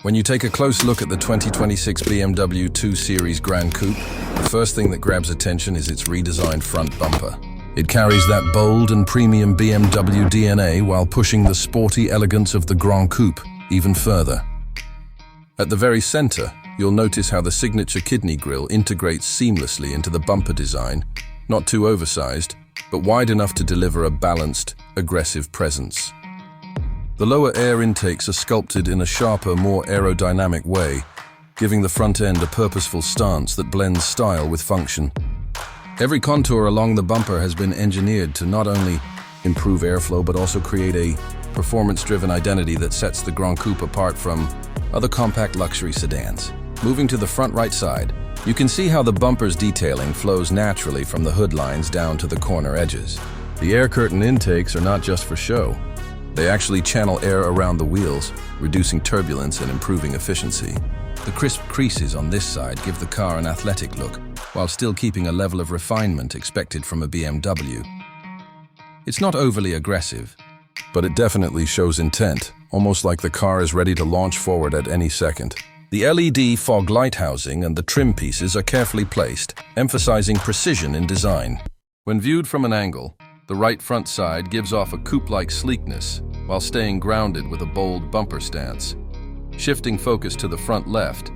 When you take a close look at the 2026 BMW 2 Series Gran Coupe, the first thing that grabs attention is its redesigned front bumper. It carries that bold and premium BMW DNA while pushing the sporty elegance of the Gran Coupe even further. At the very center, you'll notice how the signature kidney grille integrates seamlessly into the bumper design, not too oversized, but wide enough to deliver a balanced, aggressive presence. The lower air intakes are sculpted in a sharper, more aerodynamic way, giving the front end a purposeful stance that blends style with function. Every contour along the bumper has been engineered to not only improve airflow but also create a performance-driven identity that sets the Gran Coupe apart from other compact luxury sedans. Moving to the front right side, you can see how the bumper's detailing flows naturally from the hood lines down to the corner edges. The air curtain intakes are not just for show. They actually channel air around the wheels, reducing turbulence and improving efficiency. The crisp creases on this side give the car an athletic look, while still keeping a level of refinement expected from a BMW. It's not overly aggressive, but it definitely shows intent, almost like the car is ready to launch forward at any second. The LED fog light housing and the trim pieces are carefully placed, emphasizing precision in design. When viewed from an angle, the right front side gives off a coupe-like sleekness, while staying grounded with a bold bumper stance. Shifting focus to the front left,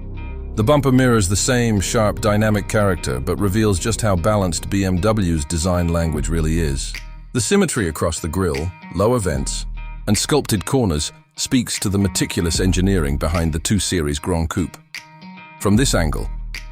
the bumper mirrors the same sharp, dynamic character, but reveals just how balanced BMW's design language really is. The symmetry across the grille, lower vents, and sculpted corners speaks to the meticulous engineering behind the 2 Series Gran Coupe. From this angle,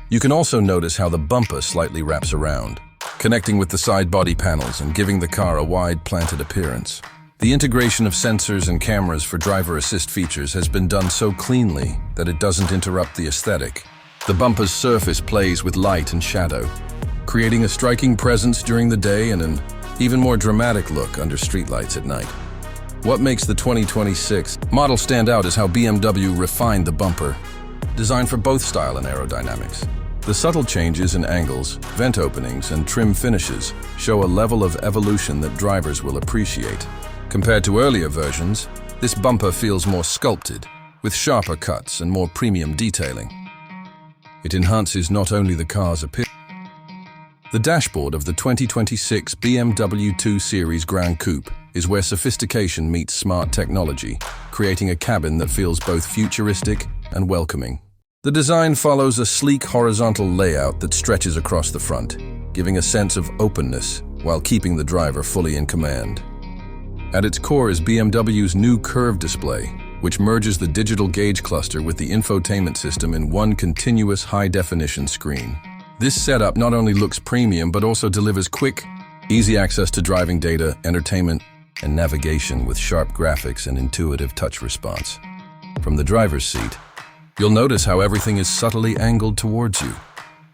you can also notice how the bumper slightly wraps around, connecting with the side body panels and giving the car a wide, planted appearance. The integration of sensors and cameras for driver assist features has been done so cleanly that it doesn't interrupt the aesthetic. The bumper's surface plays with light and shadow, creating a striking presence during the day and an even more dramatic look under streetlights at night. What makes the 2026 model stand out is how BMW refined the bumper, designed for both style and aerodynamics. The subtle changes in angles, vent openings, and trim finishes show a level of evolution that drivers will appreciate. Compared to earlier versions, this bumper feels more sculpted, with sharper cuts and more premium detailing. It enhances not only the car's appearance. The dashboard of the 2026 BMW 2 Series Gran Coupe is where sophistication meets smart technology, creating a cabin that feels both futuristic and welcoming. The design follows a sleek horizontal layout that stretches across the front, giving a sense of openness while keeping the driver fully in command. At its core is BMW's new curved display, which merges the digital gauge cluster with the infotainment system in one continuous high-definition screen. This setup not only looks premium but also delivers quick, easy access to driving data, entertainment, and navigation with sharp graphics and intuitive touch response. From the driver's seat, you'll notice how everything is subtly angled towards you,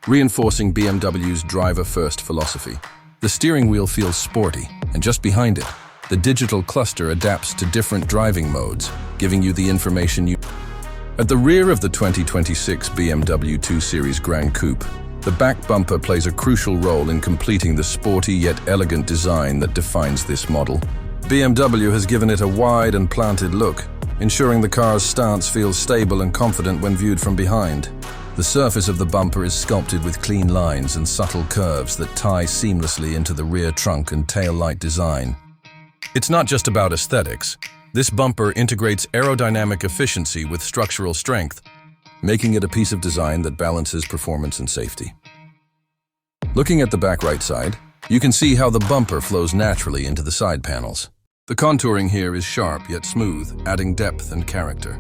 reinforcing BMW's driver-first philosophy. The steering wheel feels sporty, and just behind it, the digital cluster adapts to different driving modes, giving you the information you need. At the rear of the 2026 BMW 2 Series Gran Coupe, the back bumper plays a crucial role in completing the sporty yet elegant design that defines this model. BMW has given it a wide and planted look, ensuring the car's stance feels stable and confident when viewed from behind. The surface of the bumper is sculpted with clean lines and subtle curves that tie seamlessly into the rear trunk and tail light design. It's not just about aesthetics. This bumper integrates aerodynamic efficiency with structural strength, making it a piece of design that balances performance and safety. Looking at the back right side, you can see how the bumper flows naturally into the side panels. The contouring here is sharp yet smooth, adding depth and character.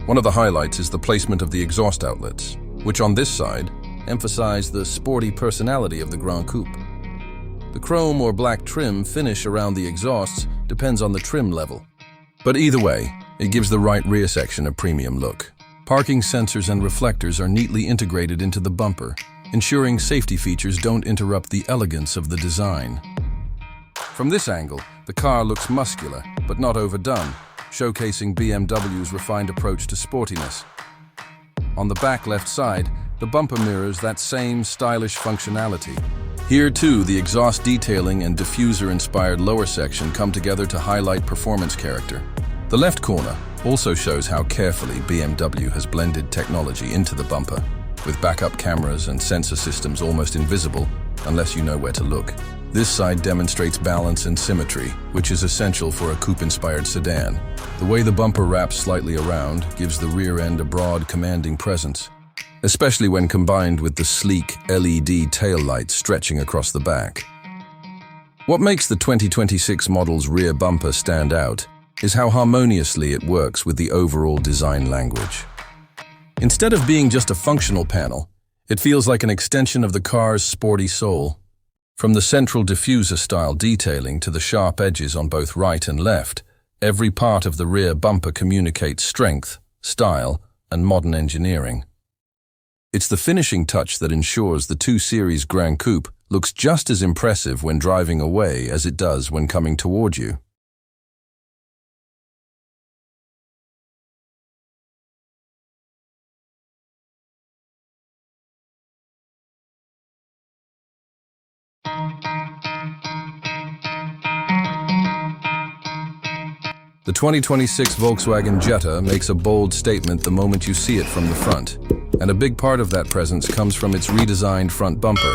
One of the highlights is the placement of the exhaust outlets, which on this side emphasize the sporty personality of the Gran Coupe. The chrome or black trim finish around the exhausts depends on the trim level. But either way, it gives the right rear section a premium look. Parking sensors and reflectors are neatly integrated into the bumper, ensuring safety features don't interrupt the elegance of the design. From this angle, the car looks muscular, but not overdone, showcasing BMW's refined approach to sportiness. On the back left side, the bumper mirrors that same stylish functionality. Here too, the exhaust detailing and diffuser-inspired lower section come together to highlight performance character. The left corner also shows how carefully BMW has blended technology into the bumper, with backup cameras and sensor systems almost invisible unless you know where to look. This side demonstrates balance and symmetry, which is essential for a coupe-inspired sedan. The way the bumper wraps slightly around gives the rear end a broad, commanding presence, especially when combined with the sleek LED taillights stretching across the back. What makes the 2026 model's rear bumper stand out is how harmoniously it works with the overall design language. Instead of being just a functional panel, it feels like an extension of the car's sporty soul. From the central diffuser-style detailing to the sharp edges on both right and left, every part of the rear bumper communicates strength, style, and modern engineering. It's the finishing touch that ensures the 2 Series Gran Coupe looks just as impressive when driving away as it does when coming toward you. The 2026 Volkswagen Jetta makes a bold statement the moment you see it from the front, and a big part of that presence comes from its redesigned front bumper.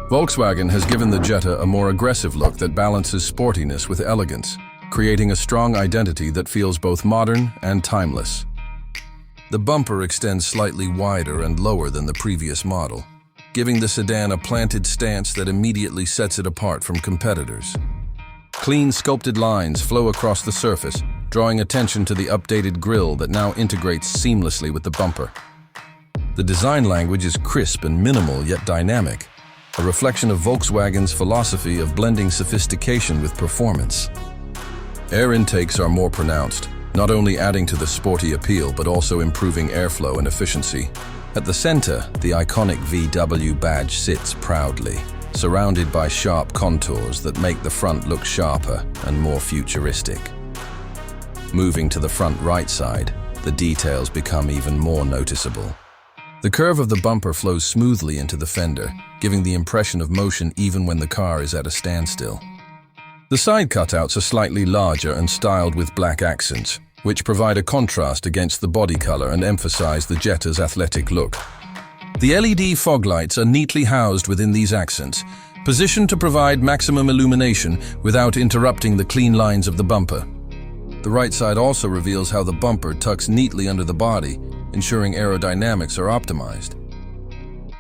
Volkswagen has given the Jetta a more aggressive look that balances sportiness with elegance, creating a strong identity that feels both modern and timeless. The bumper extends slightly wider and lower than the previous model, giving the sedan a planted stance that immediately sets it apart from competitors. Clean, sculpted lines flow across the surface, drawing attention to the updated grille that now integrates seamlessly with the bumper. The design language is crisp and minimal yet dynamic, a reflection of Volkswagen's philosophy of blending sophistication with performance. Air intakes are more pronounced, not only adding to the sporty appeal but also improving airflow and efficiency. At the center, the iconic VW badge sits proudly, surrounded by sharp contours that make the front look sharper and more futuristic. Moving to the front right side, the details become even more noticeable. The curve of the bumper flows smoothly into the fender, giving the impression of motion even when the car is at a standstill. The side cutouts are slightly larger and styled with black accents, which provide a contrast against the body color and emphasize the Jetta's athletic look. The LED fog lights are neatly housed within these accents, positioned to provide maximum illumination without interrupting the clean lines of the bumper. The right side also reveals how the bumper tucks neatly under the body, ensuring aerodynamics are optimized.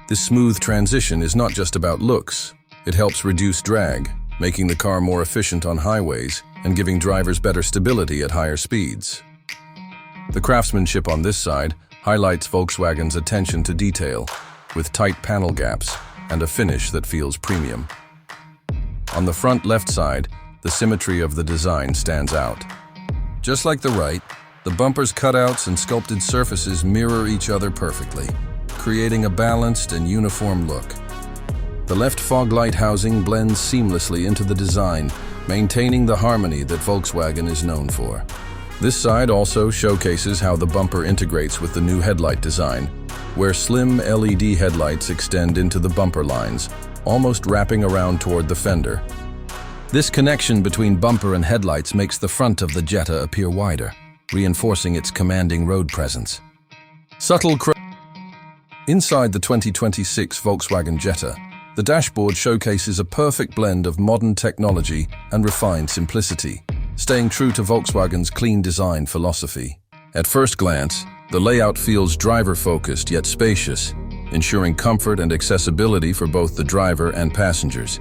This smooth transition is not just about looks. It helps reduce drag, making the car more efficient on highways and giving drivers better stability at higher speeds. The craftsmanship on this side highlights Volkswagen's attention to detail, with tight panel gaps and a finish that feels premium. On the front left side, the symmetry of the design stands out. Just like the right, the bumper's cutouts and sculpted surfaces mirror each other perfectly, creating a balanced and uniform look. The left fog light housing blends seamlessly into the design, maintaining the harmony that Volkswagen is known for. This side also showcases how the bumper integrates with the new headlight design, where slim LED headlights extend into the bumper lines, almost wrapping around toward the fender. This connection between bumper and headlights makes the front of the Jetta appear wider, reinforcing its commanding road presence. Inside the 2026 Volkswagen Jetta, the dashboard showcases a perfect blend of modern technology and refined simplicity, staying true to Volkswagen's clean design philosophy. At first glance, the layout feels driver-focused yet spacious, ensuring comfort and accessibility for both the driver and passengers.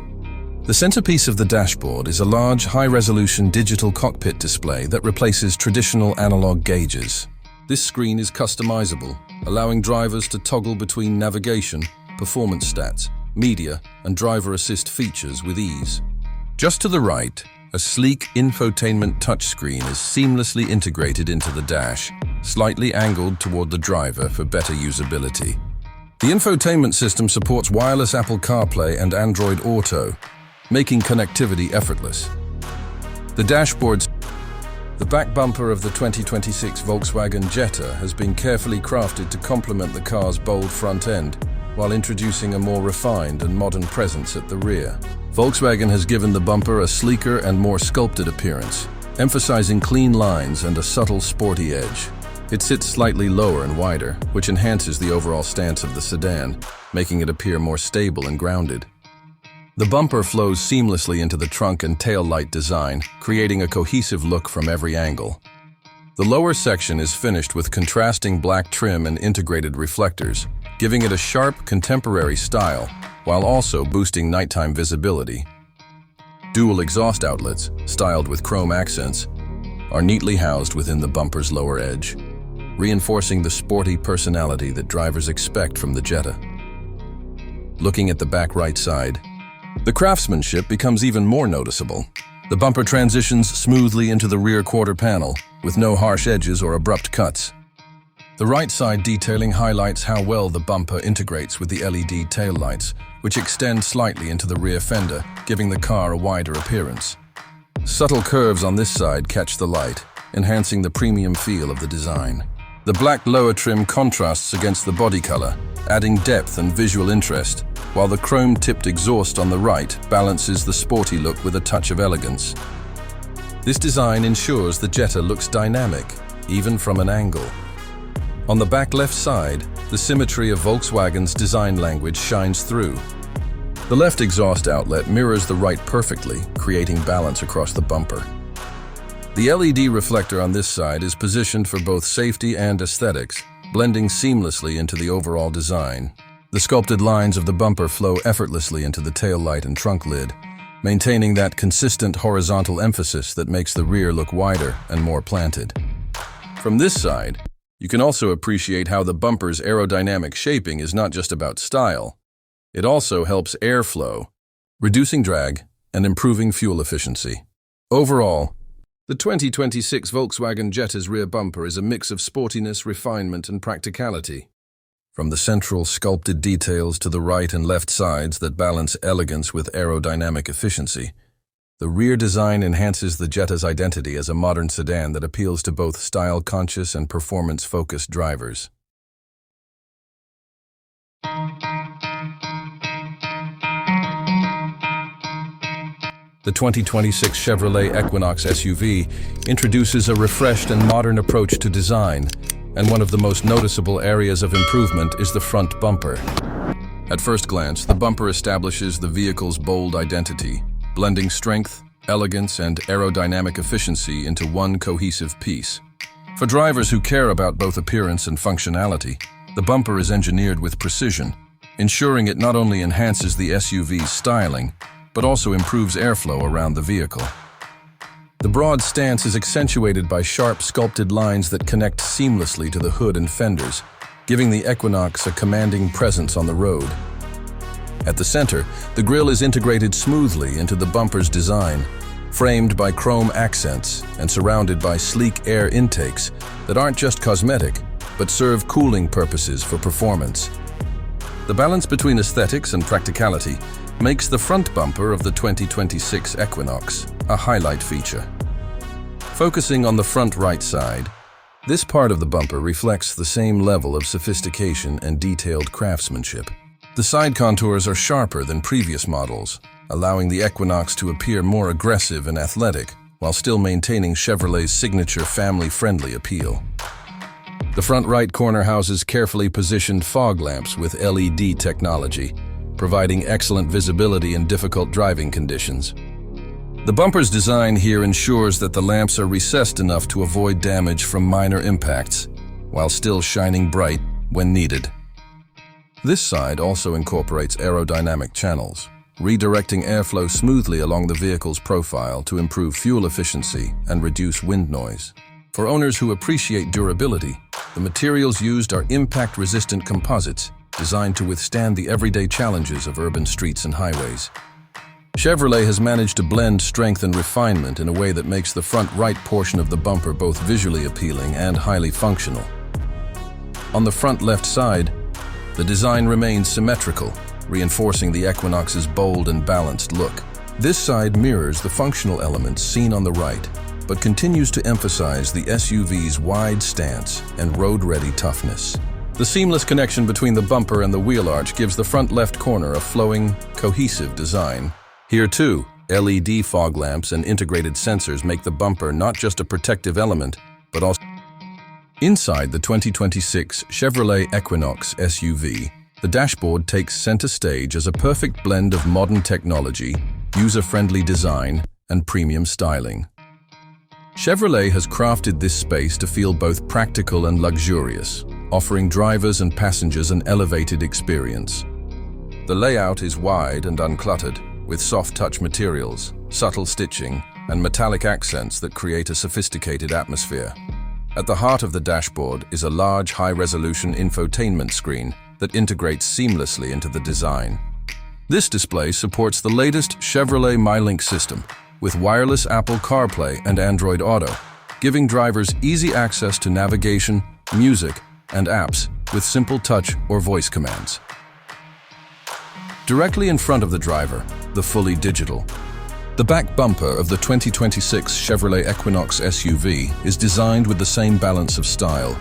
The centerpiece of the dashboard is a large, high-resolution digital cockpit display that replaces traditional analog gauges. This screen is customizable, allowing drivers to toggle between navigation, performance stats, media, and driver assist features with ease. Just to the right, a sleek infotainment touchscreen is seamlessly integrated into the dash, slightly angled toward the driver for better usability. The infotainment system supports wireless Apple CarPlay and Android Auto, making connectivity effortless. The back bumper of the 2026 Volkswagen Jetta has been carefully crafted to complement the car's bold front end, while introducing a more refined and modern presence at the rear. Volkswagen has given the bumper a sleeker and more sculpted appearance, emphasizing clean lines and a subtle sporty edge. It sits slightly lower and wider, which enhances the overall stance of the sedan, making it appear more stable and grounded. The bumper flows seamlessly into the trunk and tail light design, creating a cohesive look from every angle. The lower section is finished with contrasting black trim and integrated reflectors, giving it a sharp, contemporary style, while also boosting nighttime visibility. Dual exhaust outlets, styled with chrome accents, are neatly housed within the bumper's lower edge, reinforcing the sporty personality that drivers expect from the Jetta. Looking at the back right side, the craftsmanship becomes even more noticeable. The bumper transitions smoothly into the rear quarter panel, with no harsh edges or abrupt cuts. The right side detailing highlights how well the bumper integrates with the LED taillights, which extend slightly into the rear fender, giving the car a wider appearance. Subtle curves on this side catch the light, enhancing the premium feel of the design. The black lower trim contrasts against the body color, adding depth and visual interest, while the chrome-tipped exhaust on the right balances the sporty look with a touch of elegance. This design ensures the Jetta looks dynamic, even from an angle. On the back left side, the symmetry of Volkswagen's design language shines through. The left exhaust outlet mirrors the right perfectly, creating balance across the bumper. The LED reflector on this side is positioned for both safety and aesthetics, blending seamlessly into the overall design. The sculpted lines of the bumper flow effortlessly into the tail light and trunk lid, maintaining that consistent horizontal emphasis that makes the rear look wider and more planted. From this side, you can also appreciate how the bumper's aerodynamic shaping is not just about style. It also helps airflow, reducing drag and improving fuel efficiency. Overall, the 2026 Volkswagen Jetta's rear bumper is a mix of sportiness, refinement, and practicality. From the central sculpted details to the right and left sides that balance elegance with aerodynamic efficiency, the rear design enhances the Jetta's identity as a modern sedan that appeals to both style-conscious and performance-focused drivers. The 2026 Chevrolet Equinox SUV introduces a refreshed and modern approach to design, and one of the most noticeable areas of improvement is the front bumper. At first glance, the bumper establishes the vehicle's bold identity, blending strength, elegance, and aerodynamic efficiency into one cohesive piece. For drivers who care about both appearance and functionality, the bumper is engineered with precision, ensuring it not only enhances the SUV's styling, but also improves airflow around the vehicle. The broad stance is accentuated by sharp sculpted lines that connect seamlessly to the hood and fenders, giving the Equinox a commanding presence on the road. At the center, the grille is integrated smoothly into the bumper's design, framed by chrome accents and surrounded by sleek air intakes that aren't just cosmetic, but serve cooling purposes for performance. The balance between aesthetics and practicality makes the front bumper of the 2026 Equinox a highlight feature. Focusing on the front right side, this part of the bumper reflects the same level of sophistication and detailed craftsmanship. The side contours are sharper than previous models, allowing the Equinox to appear more aggressive and athletic, while still maintaining Chevrolet's signature family-friendly appeal. The front right corner houses carefully positioned fog lamps with LED technology, providing excellent visibility in difficult driving conditions. The bumper's design here ensures that the lamps are recessed enough to avoid damage from minor impacts, while still shining bright when needed. This side also incorporates aerodynamic channels, redirecting airflow smoothly along the vehicle's profile to improve fuel efficiency and reduce wind noise. For owners who appreciate durability, the materials used are impact-resistant composites designed to withstand the everyday challenges of urban streets and highways. Chevrolet has managed to blend strength and refinement in a way that makes the front right portion of the bumper both visually appealing and highly functional. On the front left side, the design remains symmetrical, reinforcing the Equinox's bold and balanced look. This side mirrors the functional elements seen on the right, but continues to emphasize the SUV's wide stance and road-ready toughness. The seamless connection between the bumper and the wheel arch gives the front left corner a flowing, cohesive design. Here too, LED fog lamps and integrated sensors make the bumper not just a protective element, but also... Inside the 2026 Chevrolet Equinox SUV, the dashboard takes center stage as a perfect blend of modern technology, user-friendly design, and premium styling. Chevrolet has crafted this space to feel both practical and luxurious, offering drivers and passengers an elevated experience. The layout is wide and uncluttered, with soft-touch materials, subtle stitching, and metallic accents that create a sophisticated atmosphere. At the heart of the dashboard is a large, high-resolution infotainment screen that integrates seamlessly into the design. This display supports the latest Chevrolet MyLink system, with wireless Apple CarPlay and Android Auto, giving drivers easy access to navigation, music, and apps with simple touch or voice commands. Directly in front of the driver, the fully digital. The back bumper of the 2026 Chevrolet Equinox SUV is designed with the same balance of style,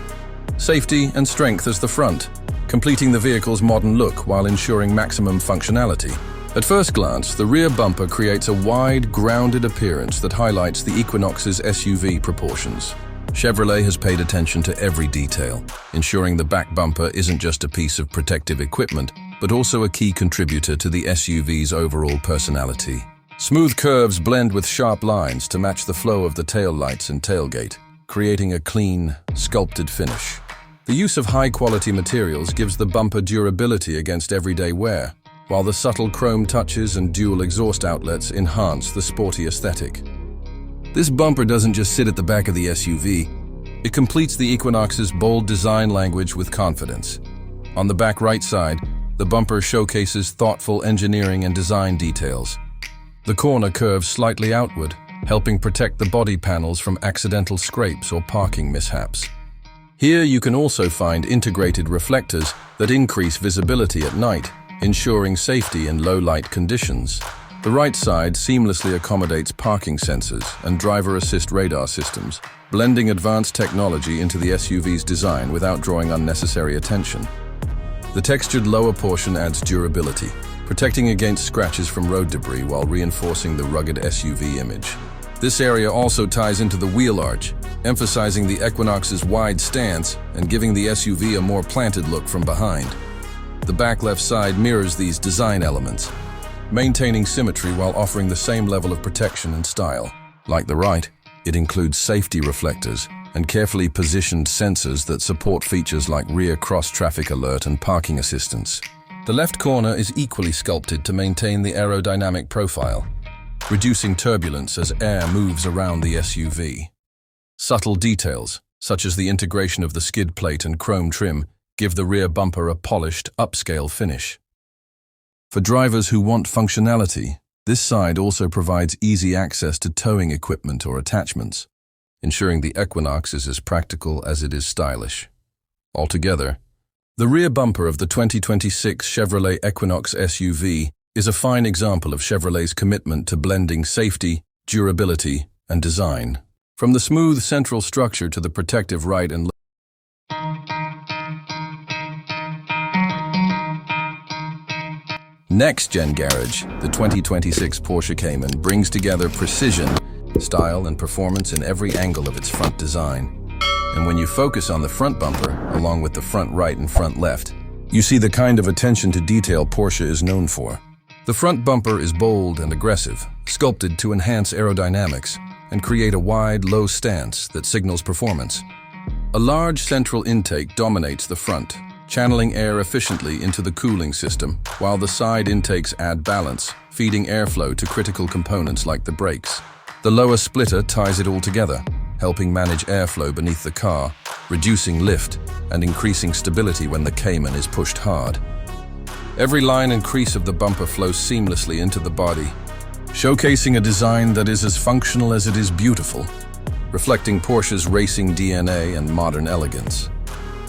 safety, and strength as the front, completing the vehicle's modern look while ensuring maximum functionality. At first glance, the rear bumper creates a wide, grounded appearance that highlights the Equinox's SUV proportions. Chevrolet has paid attention to every detail, ensuring the back bumper isn't just a piece of protective equipment, but also a key contributor to the SUV's overall personality. Smooth curves blend with sharp lines to match the flow of the tail lights and tailgate, creating a clean, sculpted finish. The use of high-quality materials gives the bumper durability against everyday wear, while the subtle chrome touches and dual exhaust outlets enhance the sporty aesthetic. This bumper doesn't just sit at the back of the SUV, it completes the Equinox's bold design language with confidence. On the back right side, the bumper showcases thoughtful engineering and design details. The corner curves slightly outward, helping protect the body panels from accidental scrapes or parking mishaps. Here you can also find integrated reflectors that increase visibility at night, ensuring safety in low-light conditions. The right side seamlessly accommodates parking sensors and driver assist radar systems, blending advanced technology into the SUV's design without drawing unnecessary attention. The textured lower portion adds durability, protecting against scratches from road debris while reinforcing the rugged SUV image. This area also ties into the wheel arch, emphasizing the Equinox's wide stance and giving the SUV a more planted look from behind. The back left side mirrors these design elements, maintaining symmetry while offering the same level of protection and style. Like the right, it includes safety reflectors and carefully positioned sensors that support features like rear cross-traffic alert and parking assistance. The left corner is equally sculpted to maintain the aerodynamic profile, reducing turbulence as air moves around the SUV. Subtle details, such as the integration of the skid plate and chrome trim, give the rear bumper a polished, upscale finish. For drivers who want functionality, this side also provides easy access to towing equipment or attachments, ensuring the Equinox is as practical as it is stylish. Altogether, the rear bumper of the 2026 Chevrolet Equinox SUV is a fine example of Chevrolet's commitment to blending safety, durability, and design. From the smooth central structure to the protective right and left. Next-Gen Garage, the 2026 Porsche Cayman, brings together precision, style, and performance in every angle of its front design. And when you focus on the front bumper, along with the front right and front left, you see the kind of attention to detail Porsche is known for. The front bumper is bold and aggressive, sculpted to enhance aerodynamics and create a wide, low stance that signals performance. A large central intake dominates the front, channeling air efficiently into the cooling system, while the side intakes add balance, feeding airflow to critical components like the brakes. The lower splitter ties it all together, helping manage airflow beneath the car, reducing lift and increasing stability when the Cayman is pushed hard. Every line and crease of the bumper flows seamlessly into the body, showcasing a design that is as functional as it is beautiful, reflecting Porsche's racing DNA and modern elegance.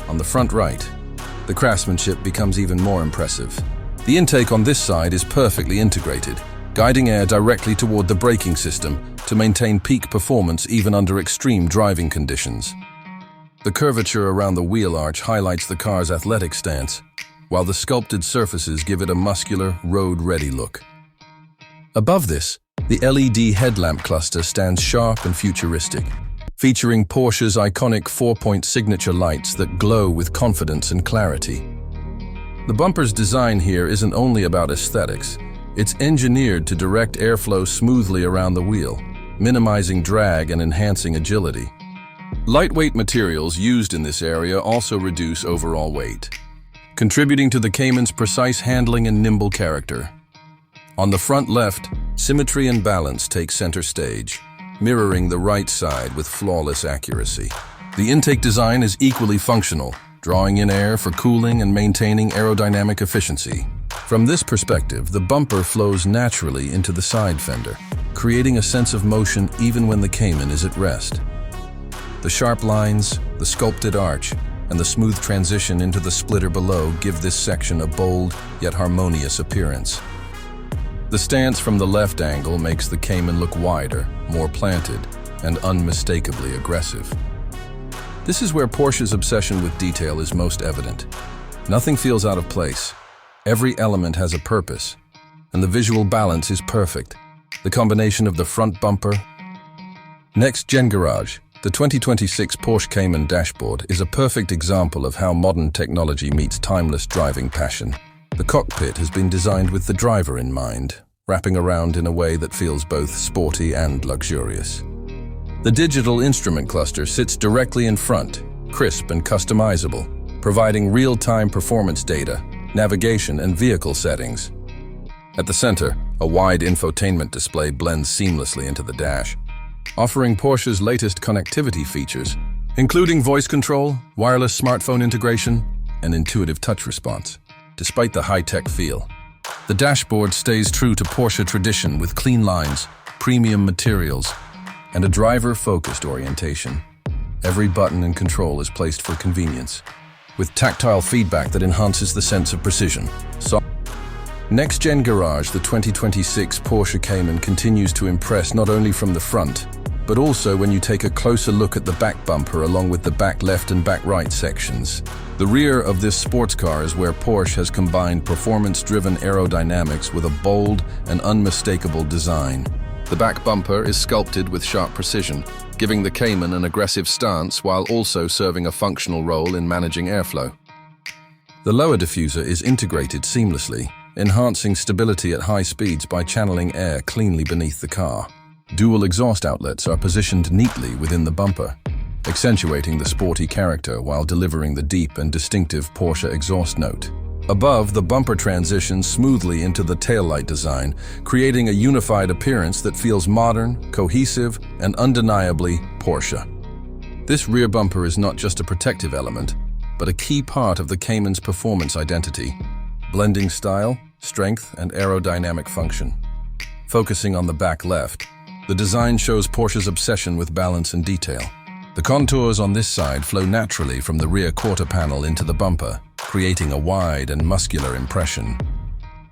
On the front right, the craftsmanship becomes even more impressive. The intake on this side is perfectly integrated, guiding air directly toward the braking system to maintain peak performance even under extreme driving conditions. The curvature around the wheel arch highlights the car's athletic stance, while the sculpted surfaces give it a muscular, road-ready look. Above this, The LED headlamp cluster stands sharp and futuristic, featuring Porsche's iconic four-point signature lights that glow with confidence and clarity. The bumper's design here isn't only about aesthetics, it's engineered to direct airflow smoothly around the wheel, minimizing drag and enhancing agility. Lightweight materials used in this area also reduce overall weight, contributing to the Cayman's precise handling and nimble character. On the front left, symmetry and balance take center stage, mirroring the right side with flawless accuracy. The intake design is equally functional, drawing in air for cooling and maintaining aerodynamic efficiency. From this perspective, the bumper flows naturally into the side fender, creating a sense of motion even when the Cayman is at rest. The sharp lines, the sculpted arch, and the smooth transition into the splitter below give this section a bold yet harmonious appearance. The stance from the left angle makes the Cayman look wider, more planted, and unmistakably aggressive. This is where Porsche's obsession with detail is most evident. Nothing feels out of place. Every element has a purpose, and the visual balance is perfect. The combination of the front bumper. NextGengarage, the 2026 Porsche Cayman dashboard, is a perfect example of how modern technology meets timeless driving passion. The cockpit has been designed with the driver in mind, wrapping around in a way that feels both sporty and luxurious. The digital instrument cluster sits directly in front, crisp and customizable, providing real-time performance data, navigation, and vehicle settings. At the center, a wide infotainment display blends seamlessly into the dash, offering Porsche's latest connectivity features, including voice control, wireless smartphone integration, and intuitive touch response. Despite the high-tech feel, the dashboard stays true to Porsche tradition with clean lines, premium materials, and a driver-focused orientation. Every button and control is placed for convenience, with tactile feedback that enhances the sense of precision. NextGengarage, the 2026 Porsche Cayman, continues to impress not only from the front, but also when you take a closer look at the back bumper along with the back left and back right sections. The rear of this sports car is where Porsche has combined performance-driven aerodynamics with a bold and unmistakable design. The back bumper is sculpted with sharp precision, giving the Cayman an aggressive stance while also serving a functional role in managing airflow. The lower diffuser is integrated seamlessly, enhancing stability at high speeds by channeling air cleanly beneath the car. Dual exhaust outlets are positioned neatly within the bumper, accentuating the sporty character while delivering the deep and distinctive Porsche exhaust note. Above, the bumper transitions smoothly into the taillight design, creating a unified appearance that feels modern, cohesive, and undeniably Porsche. This rear bumper is not just a protective element, but a key part of the Cayman's performance identity, blending style, strength, and aerodynamic function. Focusing on the back left, the design shows Porsche's obsession with balance and detail. The contours on this side flow naturally from the rear quarter panel into the bumper, creating a wide and muscular impression.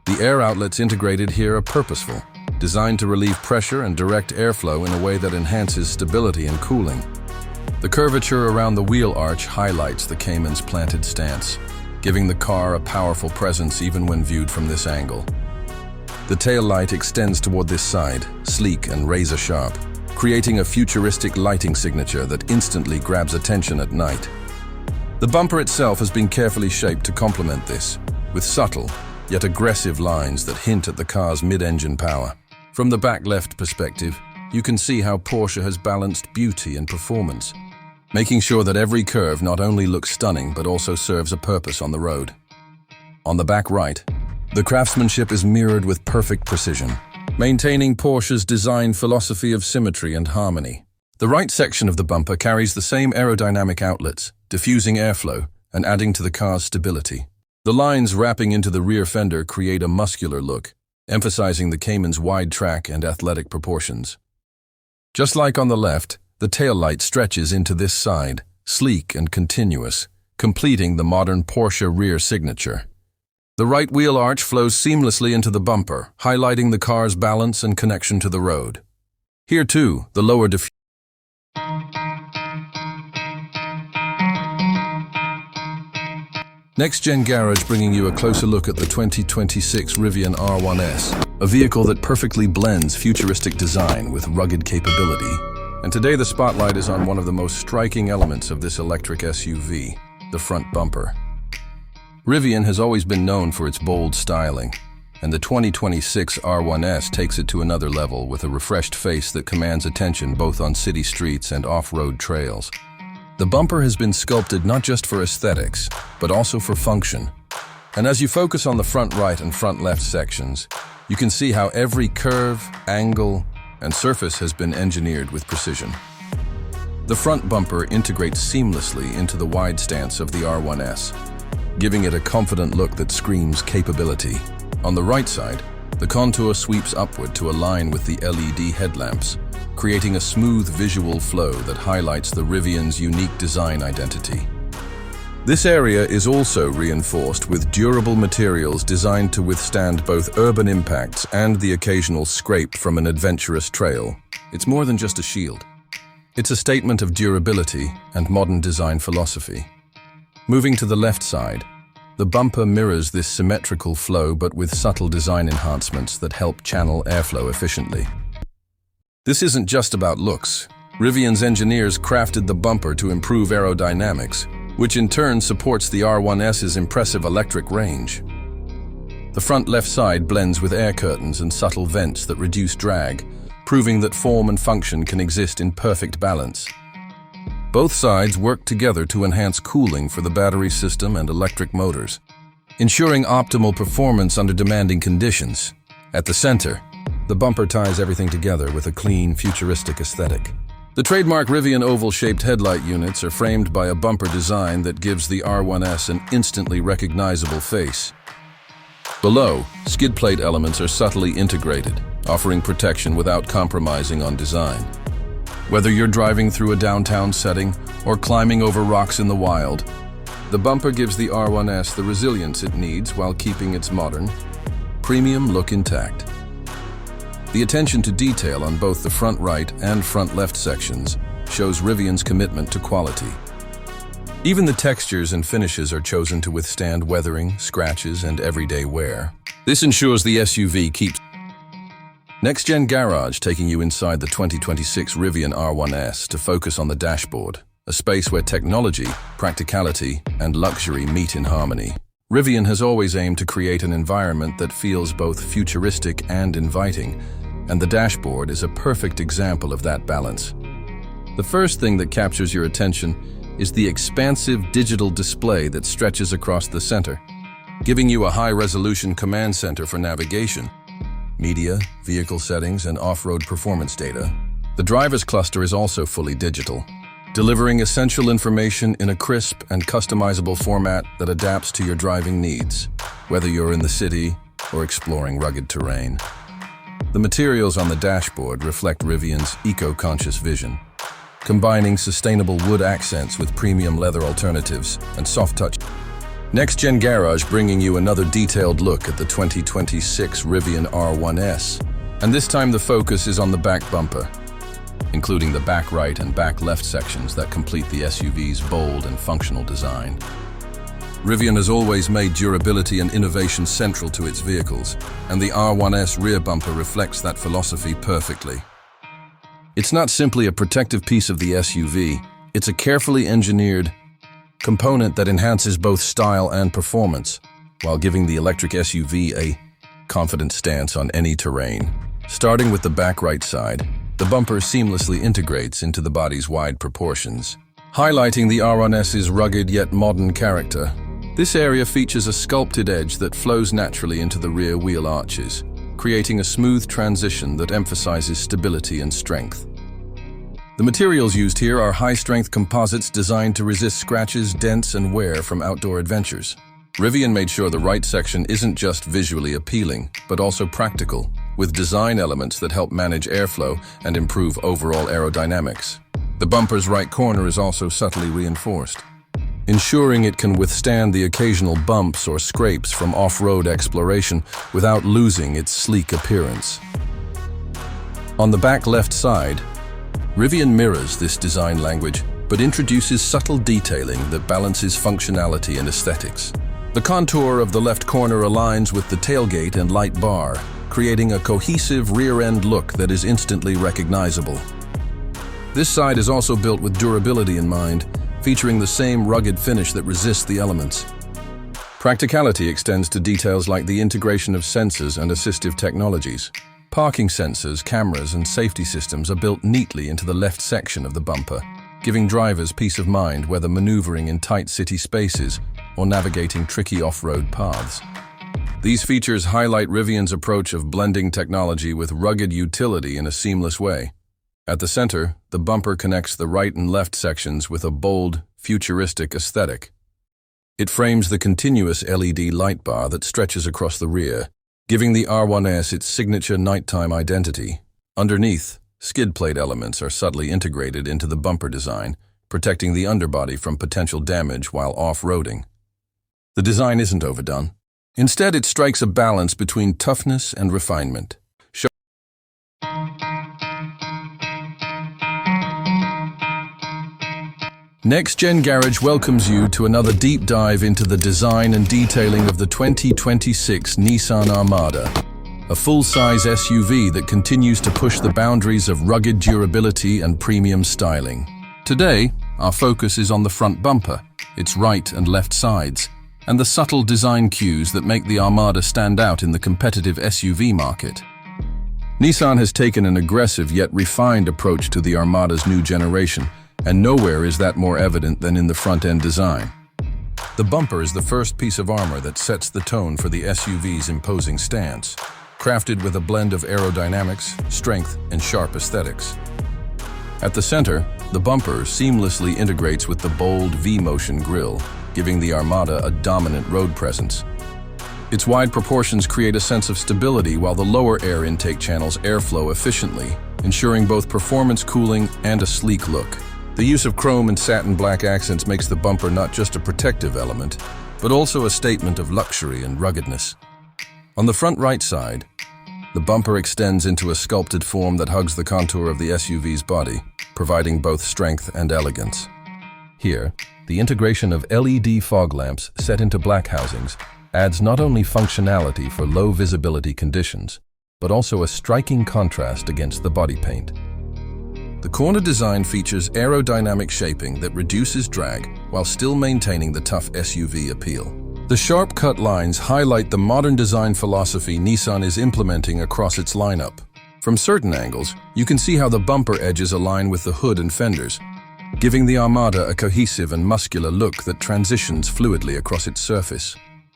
The air outlets integrated here are purposeful, designed to relieve pressure and direct airflow in a way that enhances stability and cooling. The curvature around the wheel arch highlights the Cayman's planted stance, giving the car a powerful presence even when viewed from this angle. The taillight extends toward this side, sleek and razor-sharp, creating a futuristic lighting signature that instantly grabs attention at night. The bumper itself has been carefully shaped to complement this, with subtle, yet aggressive lines that hint at the car's mid-engine power. From the back left perspective, you can see how Porsche has balanced beauty and performance, making sure that every curve not only looks stunning but also serves a purpose on the road. On the back right, the craftsmanship is mirrored with perfect precision, maintaining Porsche's design philosophy of symmetry and harmony. The right section of the bumper carries the same aerodynamic outlets, diffusing airflow and adding to the car's stability. The lines wrapping into the rear fender create a muscular look, emphasizing the Cayman's wide track and athletic proportions. Just like on the left, the taillight stretches into this side, sleek and continuous, completing the modern Porsche rear signature. The right wheel arch flows seamlessly into the bumper, highlighting the car's balance and connection to the road. Here too, the lower diffuser Next Gen Garage bringing you a closer look at the 2026 Rivian R1S, a vehicle that perfectly blends futuristic design with rugged capability. And today the spotlight is on one of the most striking elements of this electric SUV, the front bumper. Rivian has always been known for its bold styling, and the 2026 R1S takes it to another level with a refreshed face that commands attention both on city streets and off-road trails. The bumper has been sculpted not just for aesthetics, but also for function. And as you focus on the front right and front left sections, you can see how every curve, angle, and surface has been engineered with precision. The front bumper integrates seamlessly into the wide stance of the R1S, giving it a confident look that screams capability. On the right side, the contour sweeps upward to align with the LED headlamps, creating a smooth visual flow that highlights the Rivian's unique design identity. This area is also reinforced with durable materials designed to withstand both urban impacts and the occasional scrape from an adventurous trail. It's more than just a shield. It's a statement of durability and modern design philosophy. Moving to the left side, the bumper mirrors this symmetrical flow but with subtle design enhancements that help channel airflow efficiently. This isn't just about looks. Rivian's engineers crafted the bumper to improve aerodynamics, which in turn supports the R1S's impressive electric range. The front left side blends with air curtains and subtle vents that reduce drag, proving that form and function can exist in perfect balance. Both sides work together to enhance cooling for the battery system and electric motors, ensuring optimal performance under demanding conditions. At the center, the bumper ties everything together with a clean, futuristic aesthetic. The trademark Rivian oval-shaped headlight units are framed by a bumper design that gives the R1S an instantly recognizable face. Below, skid plate elements are subtly integrated, offering protection without compromising on design. Whether you're driving through a downtown setting or climbing over rocks in the wild, the bumper gives the R1S the resilience it needs while keeping its modern, premium look intact. The attention to detail on both the front right and front left sections shows Rivian's commitment to quality. Even the textures and finishes are chosen to withstand weathering, scratches, and everyday wear. This ensures the SUV keeps. Next Gen Garage taking you inside the 2026 Rivian R1S to focus on the dashboard, a space where technology, practicality, and luxury meet in harmony. Rivian has always aimed to create an environment that feels both futuristic and inviting, and the dashboard is a perfect example of that balance. The first thing that captures your attention is the expansive digital display that stretches across the center, giving you a high-resolution command center for navigation, media, vehicle settings, and off-road performance data. The driver's cluster is also fully digital, delivering essential information in a crisp and customizable format that adapts to your driving needs, whether you're in the city or exploring rugged terrain. The materials on the dashboard reflect Rivian's eco-conscious vision, combining sustainable wood accents with premium leather alternatives and soft touch. Next Gen Garage bringing you another detailed look at the 2026 Rivian R1S, and this time the focus is on the back bumper, including the back right and back left sections that complete the SUV's bold and functional design. Rivian has always made durability and innovation central to its vehicles, and the R1S rear bumper reflects that philosophy perfectly. It's not simply a protective piece of the SUV, it's a carefully engineered component that enhances both style and performance, while giving the electric SUV a confident stance on any terrain. Starting with the back right side, the bumper seamlessly integrates into the body's wide proportions, highlighting the R1S's rugged yet modern character. This area features a sculpted edge that flows naturally into the rear wheel arches, creating a smooth transition that emphasizes stability and strength. The materials used here are high-strength composites designed to resist scratches, dents, and wear from outdoor adventures. Rivian made sure the right section isn't just visually appealing, but also practical, with design elements that help manage airflow and improve overall aerodynamics. The bumper's right corner is also subtly reinforced, ensuring it can withstand the occasional bumps or scrapes from off-road exploration without losing its sleek appearance. On the back left side, Rivian mirrors this design language, but introduces subtle detailing that balances functionality and aesthetics. The contour of the left corner aligns with the tailgate and light bar, creating a cohesive rear-end look that is instantly recognizable. This side is also built with durability in mind, featuring the same rugged finish that resists the elements. Practicality extends to details like the integration of sensors and assistive technologies. Parking sensors, cameras, and safety systems are built neatly into the left section of the bumper, giving drivers peace of mind whether maneuvering in tight city spaces or navigating tricky off-road paths. These features highlight Rivian's approach of blending technology with rugged utility in a seamless way. At the center, the bumper connects the right and left sections with a bold, futuristic aesthetic. It frames the continuous LED light bar that stretches across the rear, giving the R1S its signature nighttime identity. Underneath, skid plate elements are subtly integrated into the bumper design, protecting the underbody from potential damage while off-roading. The design isn't overdone. Instead, it strikes a balance between toughness and refinement. Next Gen Garage welcomes you to another deep dive into the design and detailing of the 2026 Nissan Armada, a full-size SUV that continues to push the boundaries of rugged durability and premium styling. Today, our focus is on the front bumper, its right and left sides, and the subtle design cues that make the Armada stand out in the competitive SUV market. Nissan has taken an aggressive yet refined approach to the Armada's new generation, and nowhere is that more evident than in the front-end design. The bumper is the first piece of armor that sets the tone for the SUV's imposing stance, crafted with a blend of aerodynamics, strength, and sharp aesthetics. At the center, the bumper seamlessly integrates with the bold V-motion grille, giving the Armada a dominant road presence. Its wide proportions create a sense of stability while the lower air intake channels airflow efficiently, ensuring both performance cooling and a sleek look. The use of chrome and satin black accents makes the bumper not just a protective element, but also a statement of luxury and ruggedness. On the front right side, the bumper extends into a sculpted form that hugs the contour of the SUV's body, providing both strength and elegance. Here, the integration of LED fog lamps set into black housings adds not only functionality for low visibility conditions, but also a striking contrast against the body paint. The corner design features aerodynamic shaping that reduces drag while still maintaining the tough SUV appeal. The sharp-cut lines highlight the modern design philosophy Nissan is implementing across its lineup. From certain angles, you can see how the bumper edges align with the hood and fenders, giving the Armada a cohesive and muscular look that transitions fluidly across its surface.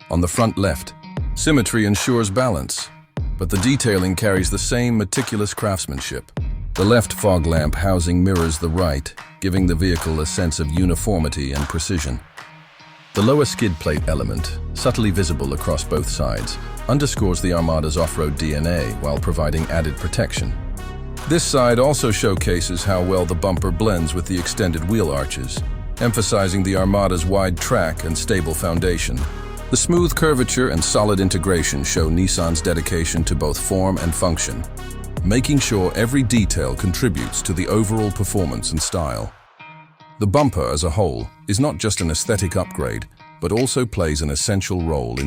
On the front left, symmetry ensures balance, but the detailing carries the same meticulous craftsmanship. The left fog lamp housing mirrors the right, giving the vehicle a sense of uniformity and precision. The lower skid plate element, subtly visible across both sides, underscores the Armada's off-road DNA while providing added protection. This side also showcases how well the bumper blends with the extended wheel arches, emphasizing the Armada's wide track and stable foundation. The smooth curvature and solid integration show Nissan's dedication to both form and function, making sure every detail contributes to the overall performance and style. The bumper as a whole is not just an aesthetic upgrade, but also plays an essential role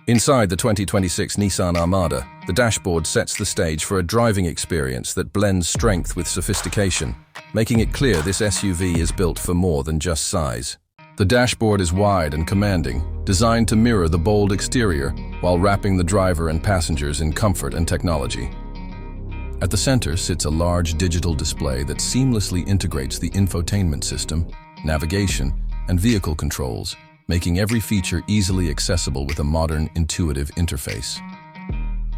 Inside the 2026 Nissan Armada, the dashboard sets the stage for a driving experience that blends strength with sophistication, making it clear this SUV is built for more than just size. The dashboard is wide and commanding, designed to mirror the bold exterior while wrapping the driver and passengers in comfort and technology. At the center sits a large digital display that seamlessly integrates the infotainment system, navigation, and vehicle controls, making every feature easily accessible with a modern, intuitive interface.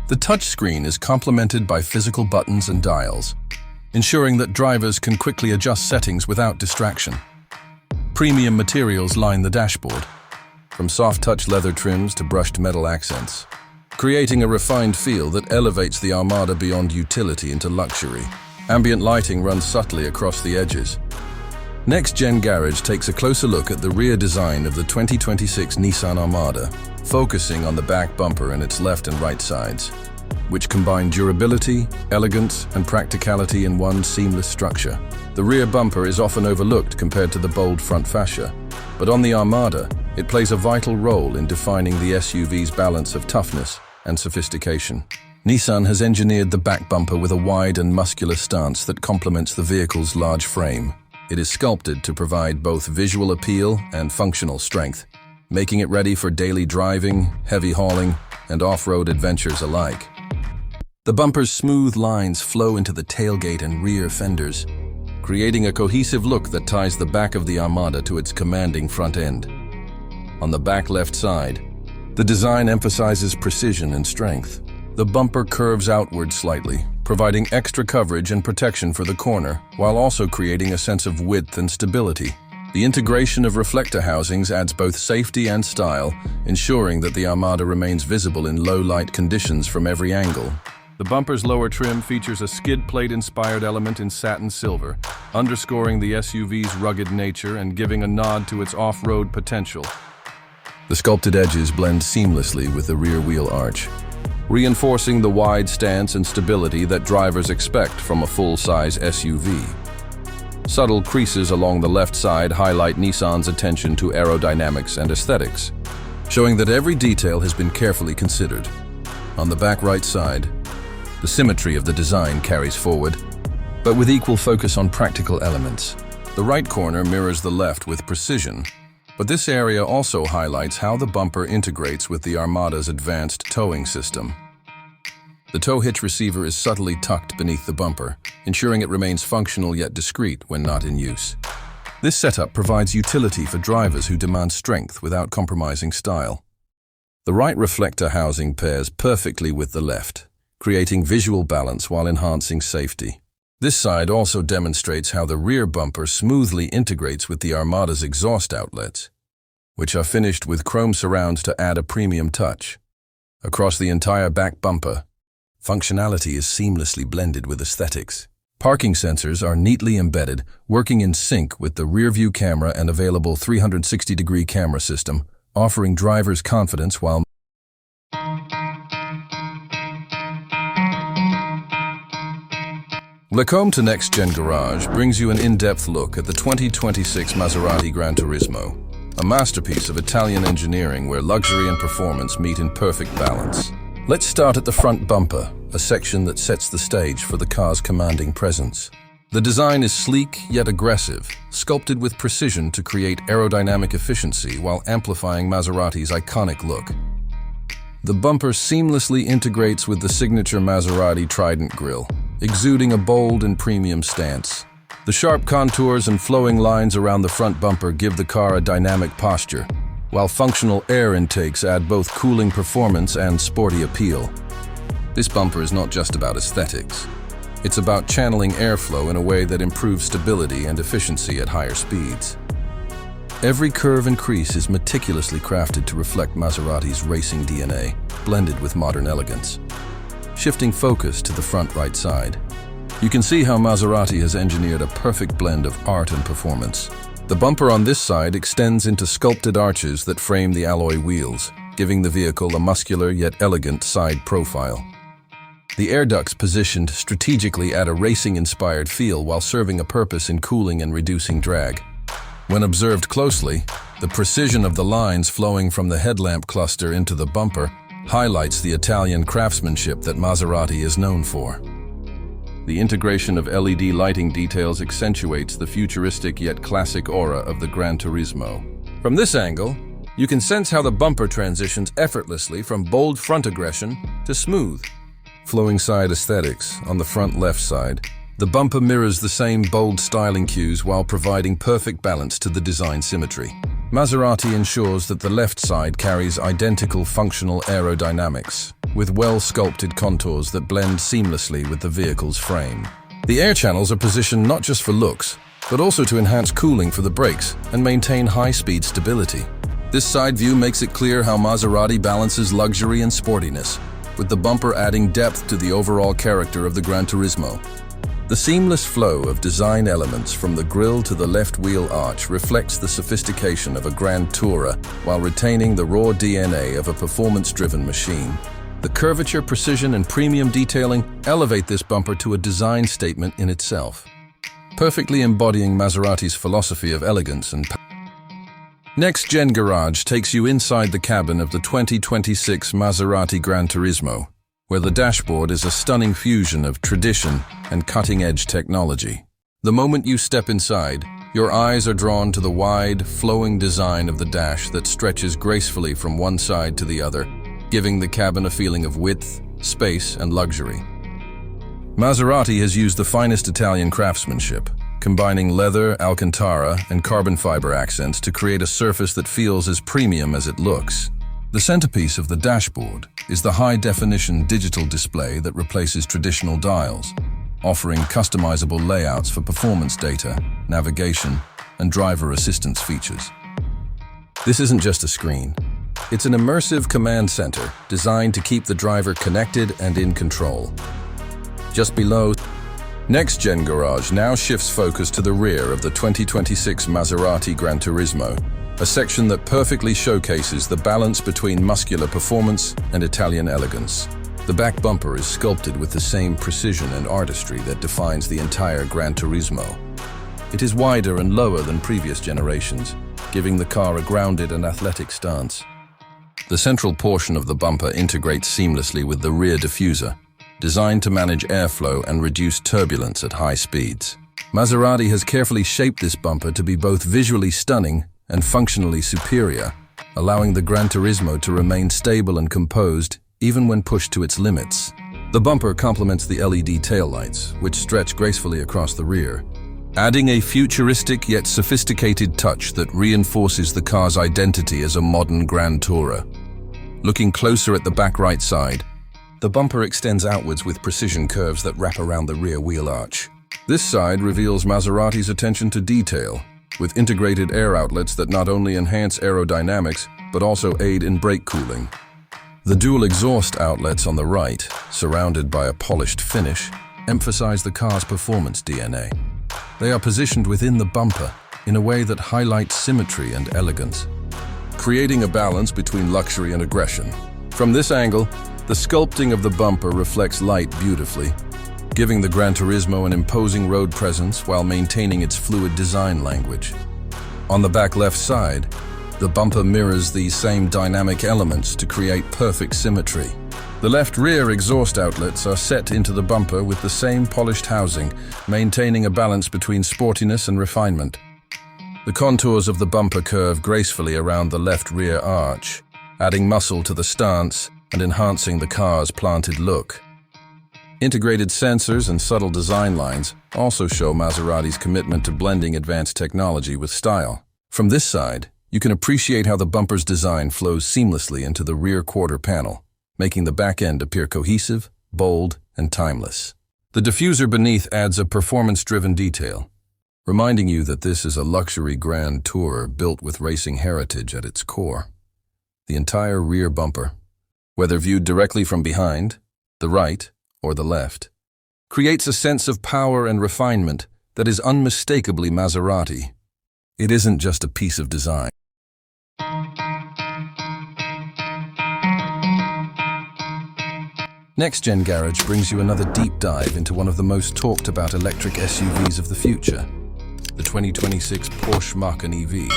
The touchscreen is complemented by physical buttons and dials, ensuring that drivers can quickly adjust settings without distraction. Premium materials line the dashboard, from soft-touch leather trims to brushed metal accents, creating a refined feel that elevates the Armada beyond utility into luxury. Ambient lighting runs subtly across the edges. Next Gen Garage takes a closer look at the rear design of the 2026 Nissan Armada, focusing on the back bumper and its left and right sides, which combine durability, elegance, and practicality in one seamless structure. The rear bumper is often overlooked compared to the bold front fascia, but on the Armada, It plays a vital role in defining the SUV's balance of toughness and sophistication. Nissan has engineered the back bumper with a wide and muscular stance that complements the vehicle's large frame. It is sculpted to provide both visual appeal and functional strength, making it ready for daily driving, heavy hauling, and off-road adventures alike. The bumper's smooth lines flow into the tailgate and rear fenders, creating a cohesive look that ties the back of the Armada to its commanding front end. On the back left side, the design emphasizes precision and strength. The bumper curves outward slightly, providing extra coverage and protection for the corner, while also creating a sense of width and stability. The integration of reflector housings adds both safety and style, ensuring that the Armada remains visible in low-light conditions from every angle. The bumper's lower trim features a skid plate-inspired element in satin silver, underscoring the SUV's rugged nature and giving a nod to its off-road potential. The sculpted edges blend seamlessly with the rear wheel arch, reinforcing the wide stance and stability that drivers expect from a full-size SUV. Subtle creases along the left side highlight Nissan's attention to aerodynamics and aesthetics, showing that every detail has been carefully considered. On the back right side, the symmetry of the design carries forward, but with equal focus on practical elements. The right corner mirrors the left with precision, but this area also highlights how the bumper integrates with the Armada's advanced towing system. The tow hitch receiver is subtly tucked beneath the bumper, ensuring it remains functional yet discreet when not in use. This setup provides utility for drivers who demand strength without compromising style. The right reflector housing pairs perfectly with the left, creating visual balance while enhancing safety. This side also demonstrates how the rear bumper smoothly integrates with the Armada's exhaust outlets, which are finished with chrome surrounds to add a premium touch. Across the entire back bumper, functionality is seamlessly blended with aesthetics. Parking sensors are neatly embedded, working in sync with the rear-view camera and available 360-degree camera system, offering drivers confidence while Welcome to Next Gen Garage brings you an in-depth look at the 2026 Maserati Gran Turismo, a masterpiece of Italian engineering where luxury and performance meet in perfect balance. Let's start at the front bumper, a section that sets the stage for the car's commanding presence. The design is sleek yet aggressive, sculpted with precision to create aerodynamic efficiency while amplifying Maserati's iconic look. The bumper seamlessly integrates with the signature Maserati Trident grille, exuding a bold and premium stance. The sharp contours and flowing lines around the front bumper give the car a dynamic posture, while functional air intakes add both cooling performance and sporty appeal. This bumper is not just about aesthetics. It's about channeling airflow in a way that improves stability and efficiency at higher speeds. Every curve and crease is meticulously crafted to reflect Maserati's racing DNA, blended with modern elegance. Shifting focus to the front right side, you can see how Maserati has engineered a perfect blend of art and performance. The bumper on this side extends into sculpted arches that frame the alloy wheels, giving the vehicle a muscular yet elegant side profile. The air ducts positioned strategically add a racing-inspired feel while serving a purpose in cooling and reducing drag. When observed closely, the precision of the lines flowing from the headlamp cluster into the bumper highlights the Italian craftsmanship that Maserati is known for. The integration of LED lighting details accentuates the futuristic yet classic aura of the Gran Turismo. From this angle, you can sense how the bumper transitions effortlessly from bold front aggression to smooth, flowing side aesthetics on the front left side. The bumper mirrors the same bold styling cues while providing perfect balance to the design symmetry. Maserati ensures that the left side carries identical functional aerodynamics, with well-sculpted contours that blend seamlessly with the vehicle's frame. The air channels are positioned not just for looks, but also to enhance cooling for the brakes and maintain high-speed stability. This side view makes it clear how Maserati balances luxury and sportiness, with the bumper adding depth to the overall character of the Gran Turismo. The seamless flow of design elements from the grille to the left wheel arch reflects the sophistication of a Grand Tourer while retaining the raw DNA of a performance-driven machine. The curvature, precision, and premium detailing elevate this bumper to a design statement in itself, perfectly embodying Maserati's philosophy of elegance and power. Nextgengarage takes you inside the cabin of the 2026 Maserati Gran Turismo, where the dashboard is a stunning fusion of tradition and cutting-edge technology. The moment you step inside, your eyes are drawn to the wide, flowing design of the dash that stretches gracefully from one side to the other, giving the cabin a feeling of width, space, and luxury. Maserati has used the finest Italian craftsmanship, combining leather, alcantara, and carbon fiber accents to create a surface that feels as premium as it looks. The centerpiece of the dashboard is the high-definition digital display that replaces traditional dials, offering customizable layouts for performance data, navigation, and driver assistance features. This isn't just a screen. It's an immersive command center designed to keep the driver connected and in control. Just below, Nextgengarage now shifts focus to the rear of the 2026 Maserati Gran Turismo, a section that perfectly showcases the balance between muscular performance and Italian elegance. The back bumper is sculpted with the same precision and artistry that defines the entire Gran Turismo. It is wider and lower than previous generations, giving the car a grounded and athletic stance. The central portion of the bumper integrates seamlessly with the rear diffuser, designed to manage airflow and reduce turbulence at high speeds. Maserati has carefully shaped this bumper to be both visually stunning and functionally superior, allowing the Gran Turismo to remain stable and composed even when pushed to its limits. The bumper complements the LED taillights, which stretch gracefully across the rear, adding a futuristic yet sophisticated touch that reinforces the car's identity as a modern Grand Tourer. Looking closer at the back right side, the bumper extends outwards with precision curves that wrap around the rear wheel arch. This side reveals Maserati's attention to detail, with integrated air outlets that not only enhance aerodynamics, but also aid in brake cooling. The dual exhaust outlets on the right, surrounded by a polished finish, emphasize the car's performance DNA. They are positioned within the bumper in a way that highlights symmetry and elegance, creating a balance between luxury and aggression. From this angle, the sculpting of the bumper reflects light beautifully, giving the Gran Turismo an imposing road presence while maintaining its fluid design language. On the back left side, the bumper mirrors these same dynamic elements to create perfect symmetry. The left rear exhaust outlets are set into the bumper with the same polished housing, maintaining a balance between sportiness and refinement. The contours of the bumper curve gracefully around the left rear arch, adding muscle to the stance and enhancing the car's planted look. Integrated sensors and subtle design lines also show Maserati's commitment to blending advanced technology with style. From this side, you can appreciate how the bumper's design flows seamlessly into the rear quarter panel, making the back end appear cohesive, bold, and timeless. The diffuser beneath adds a performance-driven detail, reminding you that this is a luxury Grand Tourer built with racing heritage at its core. The entire rear bumper, whether viewed directly from behind, the right, or the left, creates a sense of power and refinement that is unmistakably Maserati. It isn't just a piece of design. Nextgengarage brings you another deep dive into one of the most talked about electric SUVs of the future, the 2026 Porsche Macan EV.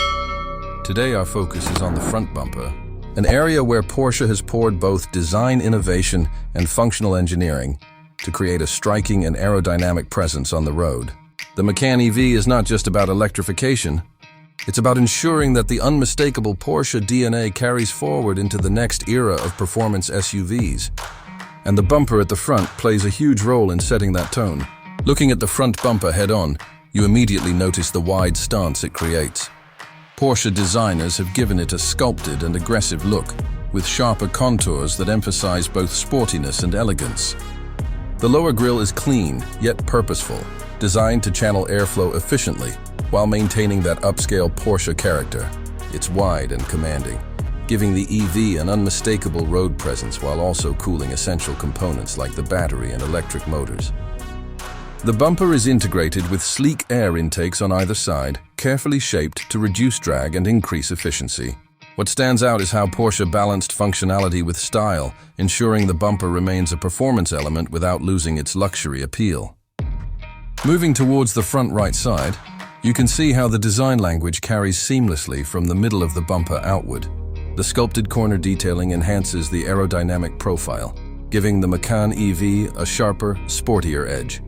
Today our focus is on the front bumper, an area where Porsche has poured both design innovation and functional engineering to create a striking and aerodynamic presence on the road. The Macan EV is not just about electrification, it's about ensuring that the unmistakable Porsche DNA carries forward into the next era of performance SUVs. And the bumper at the front plays a huge role in setting that tone. Looking at the front bumper head-on, you immediately notice the wide stance it creates. Porsche designers have given it a sculpted and aggressive look, with sharper contours that emphasize both sportiness and elegance. The lower grille is clean, yet purposeful, designed to channel airflow efficiently, while maintaining that upscale Porsche character. It's wide and commanding, giving the EV an unmistakable road presence while also cooling essential components like the battery and electric motors. The bumper is integrated with sleek air intakes on either side, carefully shaped to reduce drag and increase efficiency. What stands out is how Porsche balanced functionality with style, ensuring the bumper remains a performance element without losing its luxury appeal. Moving towards the front right side, You can see how the design language carries seamlessly from the middle of the bumper outward. The sculpted corner detailing enhances the aerodynamic profile, giving the Macan EV a sharper, sportier edge.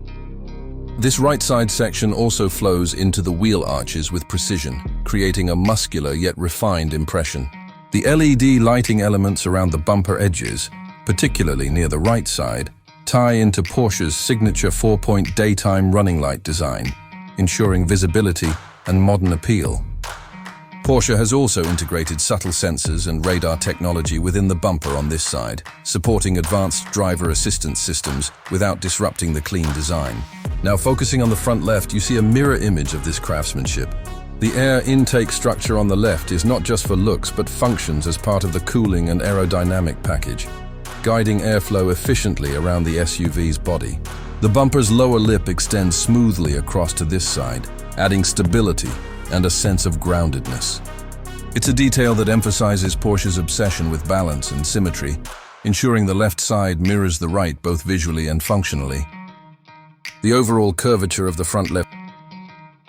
This right side section also flows into the wheel arches with precision, creating a muscular yet refined impression. The LED lighting elements around the bumper edges, particularly near the right side, tie into Porsche's signature 4-point daytime running light design, ensuring visibility and modern appeal. Porsche has also integrated subtle sensors and radar technology within the bumper on this side, supporting advanced driver assistance systems without disrupting the clean design. Now focusing on the front left, you see a mirror image of this craftsmanship. The air intake structure on the left is not just for looks but functions as part of the cooling and aerodynamic package, guiding airflow efficiently around the SUV's body. The bumper's lower lip extends smoothly across to this side, adding stability and a sense of groundedness. It's a detail that emphasizes Porsche's obsession with balance and symmetry, ensuring the left side mirrors the right both visually and functionally. The overall curvature of the front left.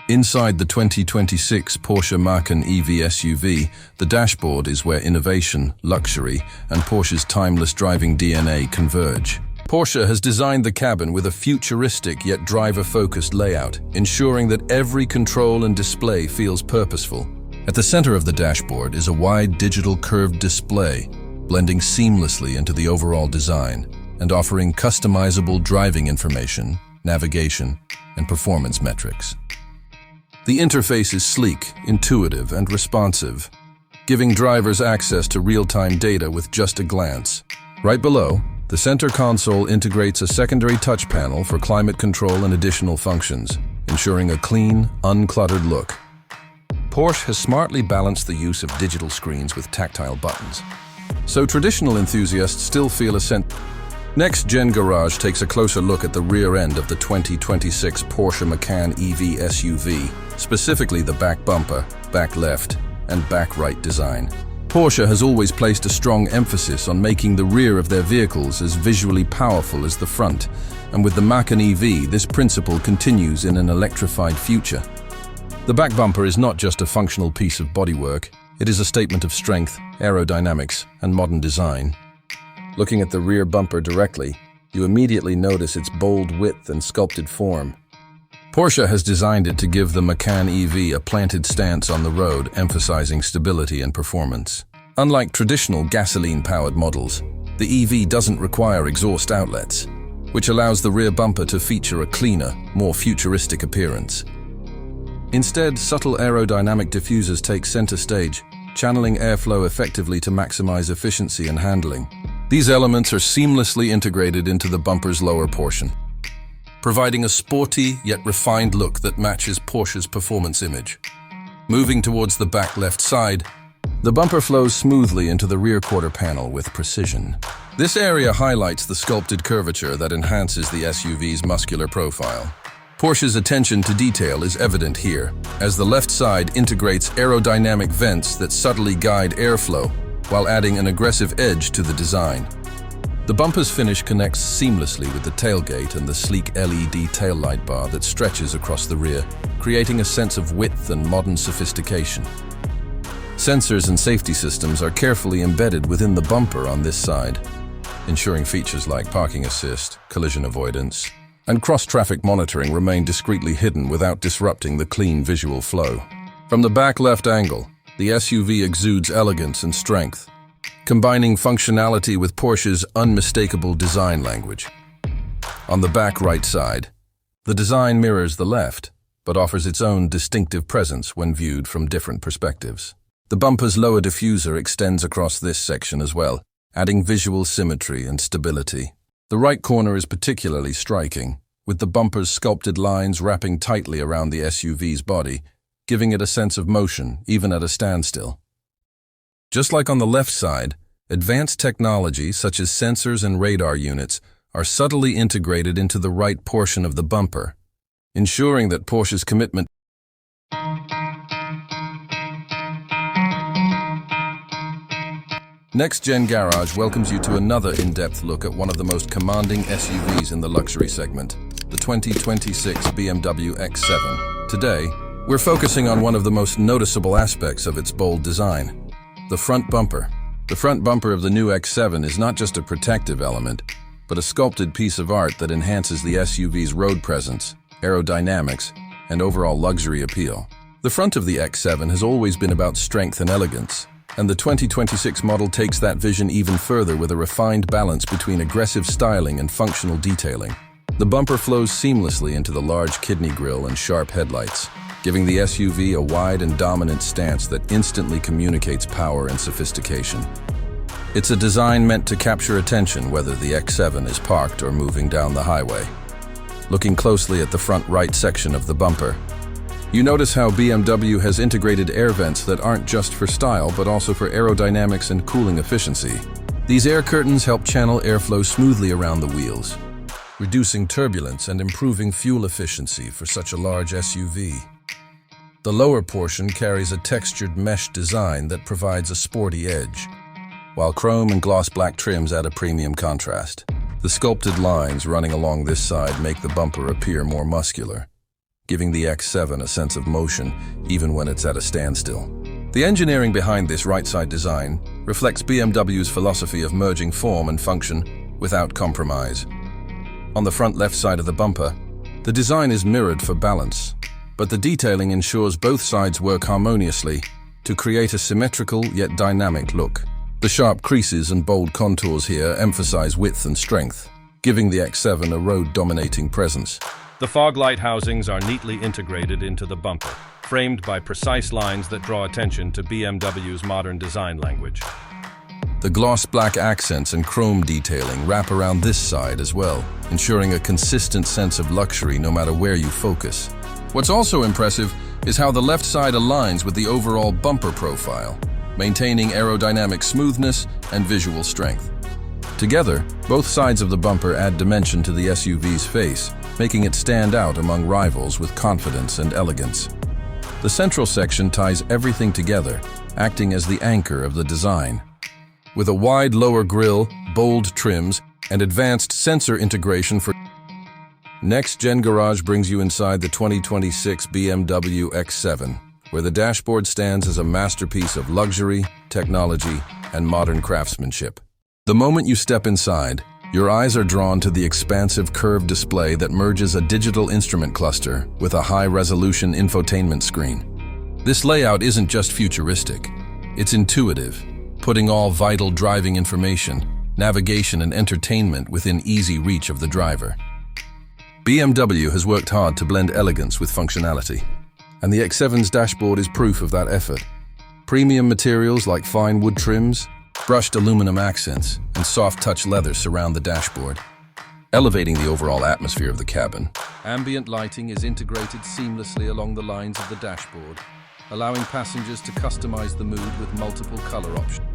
Inside the 2026 Porsche Macan EV SUV, the dashboard is where innovation, luxury, and Porsche's timeless driving DNA converge. Porsche has designed the cabin with a futuristic yet driver-focused layout, ensuring that every control and display feels purposeful. At the center of the dashboard is a wide digital curved display, blending seamlessly into the overall design and offering customizable driving information, navigation, and performance metrics. The interface is sleek, intuitive, and responsive, giving drivers access to real-time data with just a glance. Right below, the center console integrates a secondary touch panel for climate control and additional functions, ensuring a clean, uncluttered look. Porsche has smartly balanced the use of digital screens with tactile buttons, so traditional enthusiasts still feel a sense. NextGengarage takes a closer look at the rear end of the 2026 Porsche Macan EV SUV, specifically the back bumper, back left, and back right design. Porsche has always placed a strong emphasis on making the rear of their vehicles as visually powerful as the front, and with the Macan EV, this principle continues in an electrified future. The back bumper is not just a functional piece of bodywork, it is a statement of strength, aerodynamics, and modern design. Looking at the rear bumper directly, you immediately notice its bold width and sculpted form. Porsche has designed it to give the Macan EV a planted stance on the road, emphasizing stability and performance. Unlike traditional gasoline-powered models, the EV doesn't require exhaust outlets, which allows the rear bumper to feature a cleaner, more futuristic appearance. Instead, subtle aerodynamic diffusers take center stage, channeling airflow effectively to maximize efficiency and handling. These elements are seamlessly integrated into the bumper's lower portion, providing a sporty yet refined look that matches Porsche's performance image. Moving towards the back left side, the bumper flows smoothly into the rear quarter panel with precision. This area highlights the sculpted curvature that enhances the SUV's muscular profile. Porsche's attention to detail is evident here, as the left side integrates aerodynamic vents that subtly guide airflow while adding an aggressive edge to the design. The bumper's finish connects seamlessly with the tailgate and the sleek LED taillight bar that stretches across the rear, creating a sense of width and modern sophistication. Sensors and safety systems are carefully embedded within the bumper on this side, ensuring features like parking assist, collision avoidance, and cross-traffic monitoring remain discreetly hidden without disrupting the clean visual flow. From the back left angle, the SUV exudes elegance and strength, combining functionality with Porsche's unmistakable design language. On the back right side, the design mirrors the left, but offers its own distinctive presence when viewed from different perspectives. The bumper's lower diffuser extends across this section as well, adding visual symmetry and stability. The right corner is particularly striking, with the bumper's sculpted lines wrapping tightly around the SUV's body, giving it a sense of motion, even at a standstill. Just like on the left side, advanced technology such as sensors and radar units are subtly integrated into the right portion of the bumper, ensuring that Porsche's commitment. NextGengarage welcomes you to another in-depth look at one of the most commanding SUVs in the luxury segment, the 2026 BMW X7. Today, We're focusing on one of the most noticeable aspects of its bold design, the front bumper. The front bumper of the new X7 is not just a protective element, but a sculpted piece of art that enhances the SUV's road presence, aerodynamics, and overall luxury appeal. The front of the X7 has always been about strength and elegance, and the 2026 model takes that vision even further with a refined balance between aggressive styling and functional detailing. The bumper flows seamlessly into the large kidney grille and sharp headlights, giving the SUV a wide and dominant stance that instantly communicates power and sophistication. It's a design meant to capture attention whether the X7 is parked or moving down the highway. Looking closely at the front right section of the bumper, you notice how BMW has integrated air vents that aren't just for style but also for aerodynamics and cooling efficiency. These air curtains help channel airflow smoothly around the wheels, reducing turbulence and improving fuel efficiency for such a large SUV. The lower portion carries a textured mesh design that provides a sporty edge, while chrome and gloss black trims add a premium contrast. The sculpted lines running along this side make the bumper appear more muscular, giving the X7 a sense of motion even when it's at a standstill. The engineering behind this right-side design reflects BMW's philosophy of merging form and function without compromise. On the front left side of the bumper, the design is mirrored for balance, but the detailing ensures both sides work harmoniously to create a symmetrical yet dynamic look. The sharp creases and bold contours here emphasize width and strength, giving the X7 a road-dominating presence. The fog light housings are neatly integrated into the bumper, framed by precise lines that draw attention to BMW's modern design language. The gloss black accents and chrome detailing wrap around this side as well, ensuring a consistent sense of luxury no matter where you focus. What's also impressive is how the left side aligns with the overall bumper profile, maintaining aerodynamic smoothness and visual strength. Together, both sides of the bumper add dimension to the SUV's face, making it stand out among rivals with confidence and elegance. The central section ties everything together, acting as the anchor of the design. With a wide lower grille, bold trims, and advanced sensor integration for NextGengarage brings you inside the 2026 BMW X7, where the dashboard stands as a masterpiece of luxury, technology, and modern craftsmanship. The moment you step inside, your eyes are drawn to the expansive curved display that merges a digital instrument cluster with a high-resolution infotainment screen. This layout isn't just futuristic, it's intuitive, putting all vital driving information, navigation, and entertainment within easy reach of the driver. BMW has worked hard to blend elegance with functionality, and the X7's dashboard is proof of that effort. Premium materials like fine wood trims, brushed aluminum accents, and soft-touch leather surround the dashboard, elevating the overall atmosphere of the cabin. Ambient lighting is integrated seamlessly along the lines of the dashboard, allowing passengers to customize the mood with multiple color options.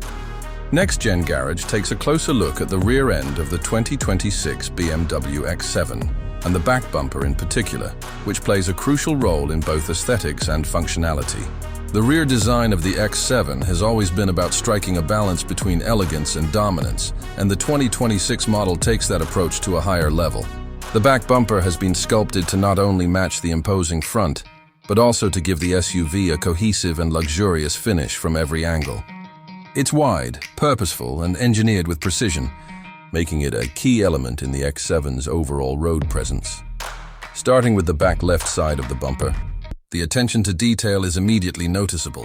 NextGengarage takes a closer look at the rear end of the 2026 BMW X7, and the back bumper in particular, which plays a crucial role in both aesthetics and functionality. The rear design of the X7 has always been about striking a balance between elegance and dominance, and the 2026 model takes that approach to a higher level. The back bumper has been sculpted to not only match the imposing front, but also to give the SUV a cohesive and luxurious finish from every angle. It's wide, purposeful, and engineered with precision, making it a key element in the X7's overall road presence. Starting with the back left side of the bumper, the attention to detail is immediately noticeable.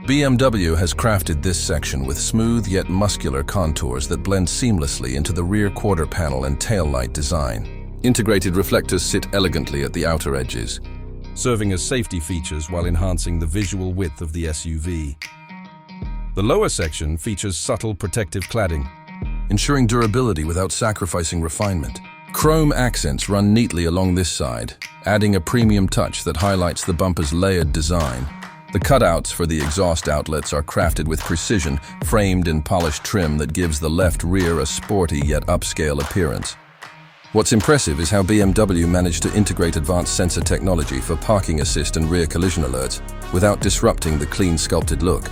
BMW has crafted this section with smooth yet muscular contours that blend seamlessly into the rear quarter panel and taillight design. Integrated reflectors sit elegantly at the outer edges, serving as safety features while enhancing the visual width of the SUV. The lower section features subtle protective cladding, ensuring durability without sacrificing refinement. Chrome accents run neatly along this side, adding a premium touch that highlights the bumper's layered design. The cutouts for the exhaust outlets are crafted with precision, framed in polished trim that gives the left rear a sporty yet upscale appearance. What's impressive is how BMW managed to integrate advanced sensor technology for parking assist and rear collision alerts without disrupting the clean sculpted look.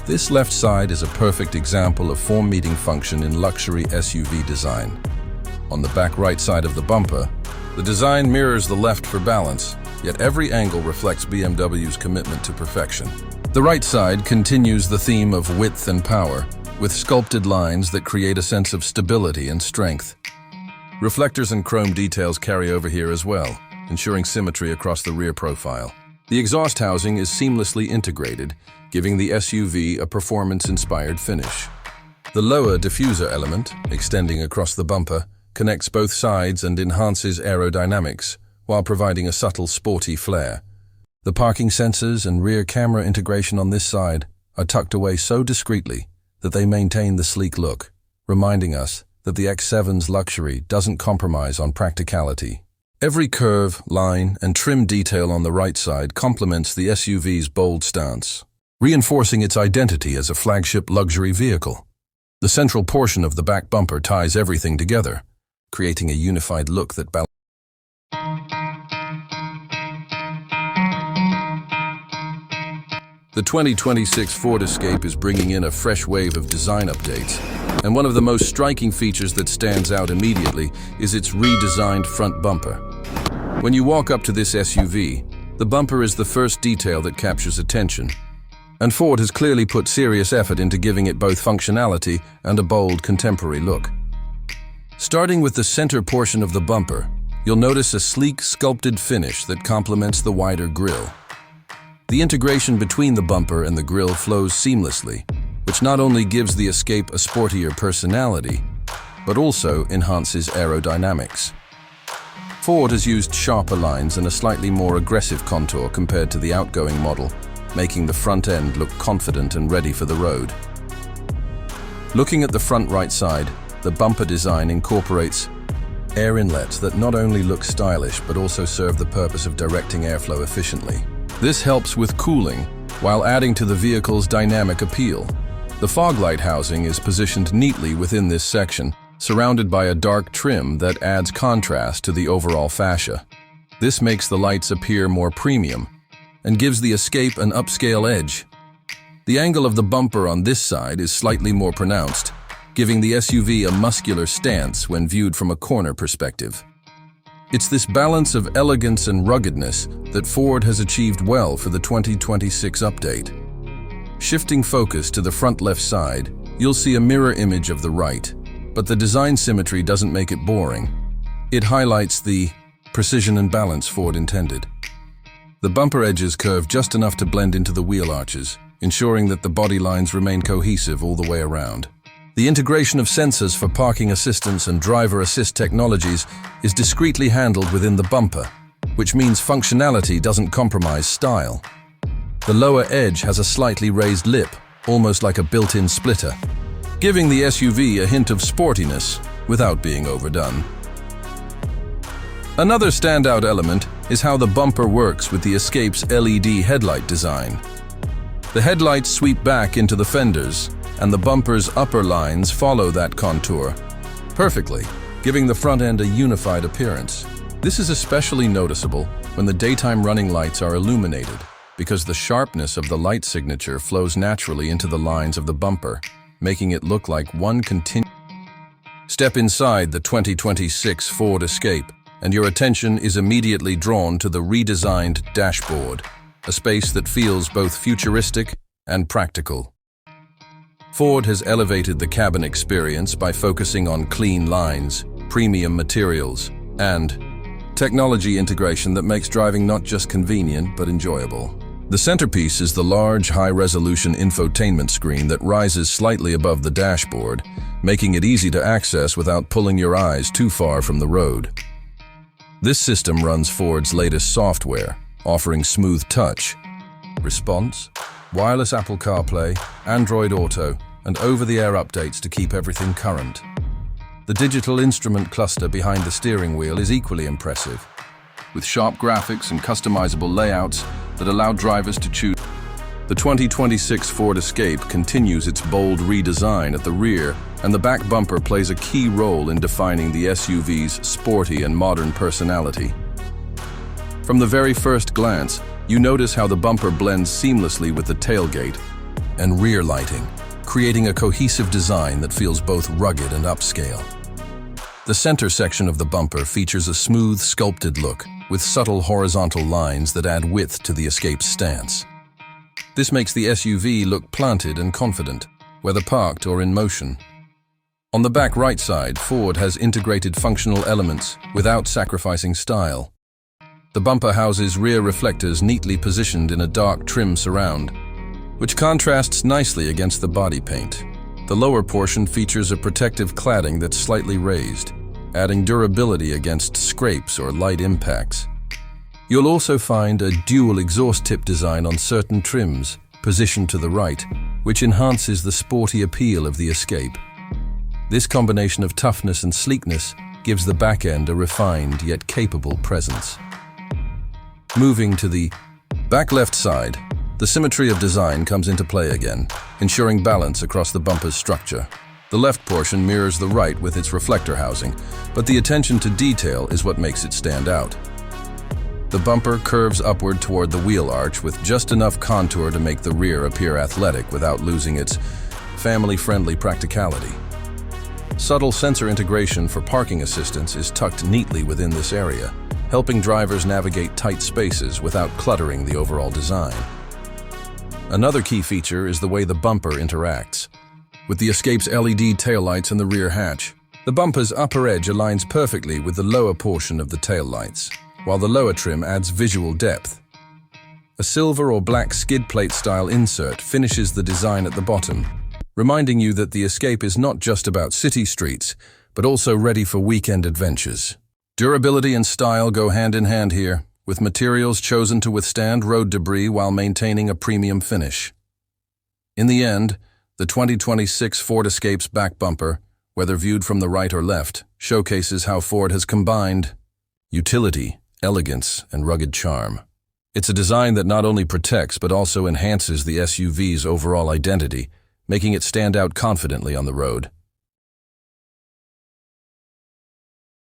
This left side is a perfect example of form-meeting function in luxury SUV design. On the back right side of the bumper, the design mirrors the left for balance, yet every angle reflects BMW's commitment to perfection. The right side continues the theme of width and power, with sculpted lines that create a sense of stability and strength. Reflectors and chrome details carry over here as well, ensuring symmetry across the rear profile. The exhaust housing is seamlessly integrated, giving the SUV a performance-inspired finish. The lower diffuser element, extending across the bumper, connects both sides and enhances aerodynamics, while providing a subtle sporty flair. The parking sensors and rear camera integration on this side are tucked away so discreetly that they maintain the sleek look, reminding us that the X7's luxury doesn't compromise on practicality. Every curve, line, and trim detail on the right side complements the SUV's bold stance, reinforcing its identity as a flagship luxury vehicle. The central portion of the back bumper ties everything together, creating a unified look that balances. The 2026 Ford Escape is bringing in a fresh wave of design updates, and one of the most striking features that stands out immediately is its redesigned front bumper. When you walk up to this SUV, the bumper is the first detail that captures attention, and Ford has clearly put serious effort into giving it both functionality and a bold contemporary look. Starting with the center portion of the bumper, you'll notice a sleek, sculpted finish that complements the wider grille. The integration between the bumper and the grille flows seamlessly, which not only gives the Escape a sportier personality, but also enhances aerodynamics. Ford has used sharper lines and a slightly more aggressive contour compared to the outgoing model, making the front end look confident and ready for the road. Looking at the front right side, the bumper design incorporates air inlets that not only look stylish but also serve the purpose of directing airflow efficiently. This helps with cooling, while adding to the vehicle's dynamic appeal. The fog light housing is positioned neatly within this section, surrounded by a dark trim that adds contrast to the overall fascia. This makes the lights appear more premium and gives the Escape an upscale edge. The angle of the bumper on this side is slightly more pronounced, giving the SUV a muscular stance when viewed from a corner perspective. It's this balance of elegance and ruggedness that Ford has achieved well for the 2026 update. Shifting focus to the front left side, you'll see a mirror image of the right, but the design symmetry doesn't make it boring. It highlights the precision and balance Ford intended. The bumper edges curve just enough to blend into the wheel arches, ensuring that the body lines remain cohesive all the way around. The integration of sensors for parking assistance and driver assist technologies is discreetly handled within the bumper, which means functionality doesn't compromise style. The lower edge has a slightly raised lip, almost like a built-in splitter, giving the SUV a hint of sportiness without being overdone. Another standout element is how the bumper works with the Escape's LED headlight design. The headlights sweep back into the fenders, and the bumper's upper lines follow that contour perfectly, giving the front end a unified appearance. This is especially noticeable when the daytime running lights are illuminated, because the sharpness of the light signature flows naturally into the lines of the bumper, making it look like one continuous. Step inside the 2026 Ford Escape, and your attention is immediately drawn to the redesigned dashboard, a space that feels both futuristic and practical. Ford has elevated the cabin experience by focusing on clean lines, premium materials, and technology integration that makes driving not just convenient but enjoyable. The centerpiece is the large, high-resolution infotainment screen that rises slightly above the dashboard, making it easy to access without pulling your eyes too far from the road. This system runs Ford's latest software, offering smooth touch, response, wireless Apple CarPlay, Android Auto, and over-the-air updates to keep everything current. The digital instrument cluster behind the steering wheel is equally impressive, with sharp graphics and customizable layouts that allow drivers to choose. The 2026 Ford Escape continues its bold redesign at the rear, and the back bumper plays a key role in defining the SUV's sporty and modern personality. From the very first glance, you notice how the bumper blends seamlessly with the tailgate and rear lighting, creating a cohesive design that feels both rugged and upscale. The center section of the bumper features a smooth, sculpted look, with subtle horizontal lines that add width to the Escape's stance. This makes the SUV look planted and confident, whether parked or in motion. On the back right side, Ford has integrated functional elements without sacrificing style. The bumper houses rear reflectors neatly positioned in a dark trim surround, which contrasts nicely against the body paint. The lower portion features a protective cladding that's slightly raised, adding durability against scrapes or light impacts. You'll also find a dual exhaust tip design on certain trims, positioned to the right, which enhances the sporty appeal of the Escape. This combination of toughness and sleekness gives the back end a refined yet capable presence. Moving to the back left side, the symmetry of design comes into play again, ensuring balance across the bumper's structure. The left portion mirrors the right with its reflector housing, but the attention to detail is what makes it stand out. The bumper curves upward toward the wheel arch with just enough contour to make the rear appear athletic without losing its family-friendly practicality. Subtle sensor integration for parking assistance is tucked neatly within this area, helping drivers navigate tight spaces without cluttering the overall design. Another key feature is the way the bumper interacts. With the Escape's LED taillights and the rear hatch, the bumper's upper edge aligns perfectly with the lower portion of the taillights, while the lower trim adds visual depth. A silver or black skid plate style insert finishes the design at the bottom, reminding you that the Escape is not just about city streets, but also ready for weekend adventures. Durability and style go hand in hand here, with materials chosen to withstand road debris while maintaining a premium finish. In the end, the 2026 Ford Escape's back bumper, whether viewed from the right or left, showcases how Ford has combined utility, elegance, and rugged charm. It's a design that not only protects but also enhances the SUV's overall identity, making it stand out confidently on the road.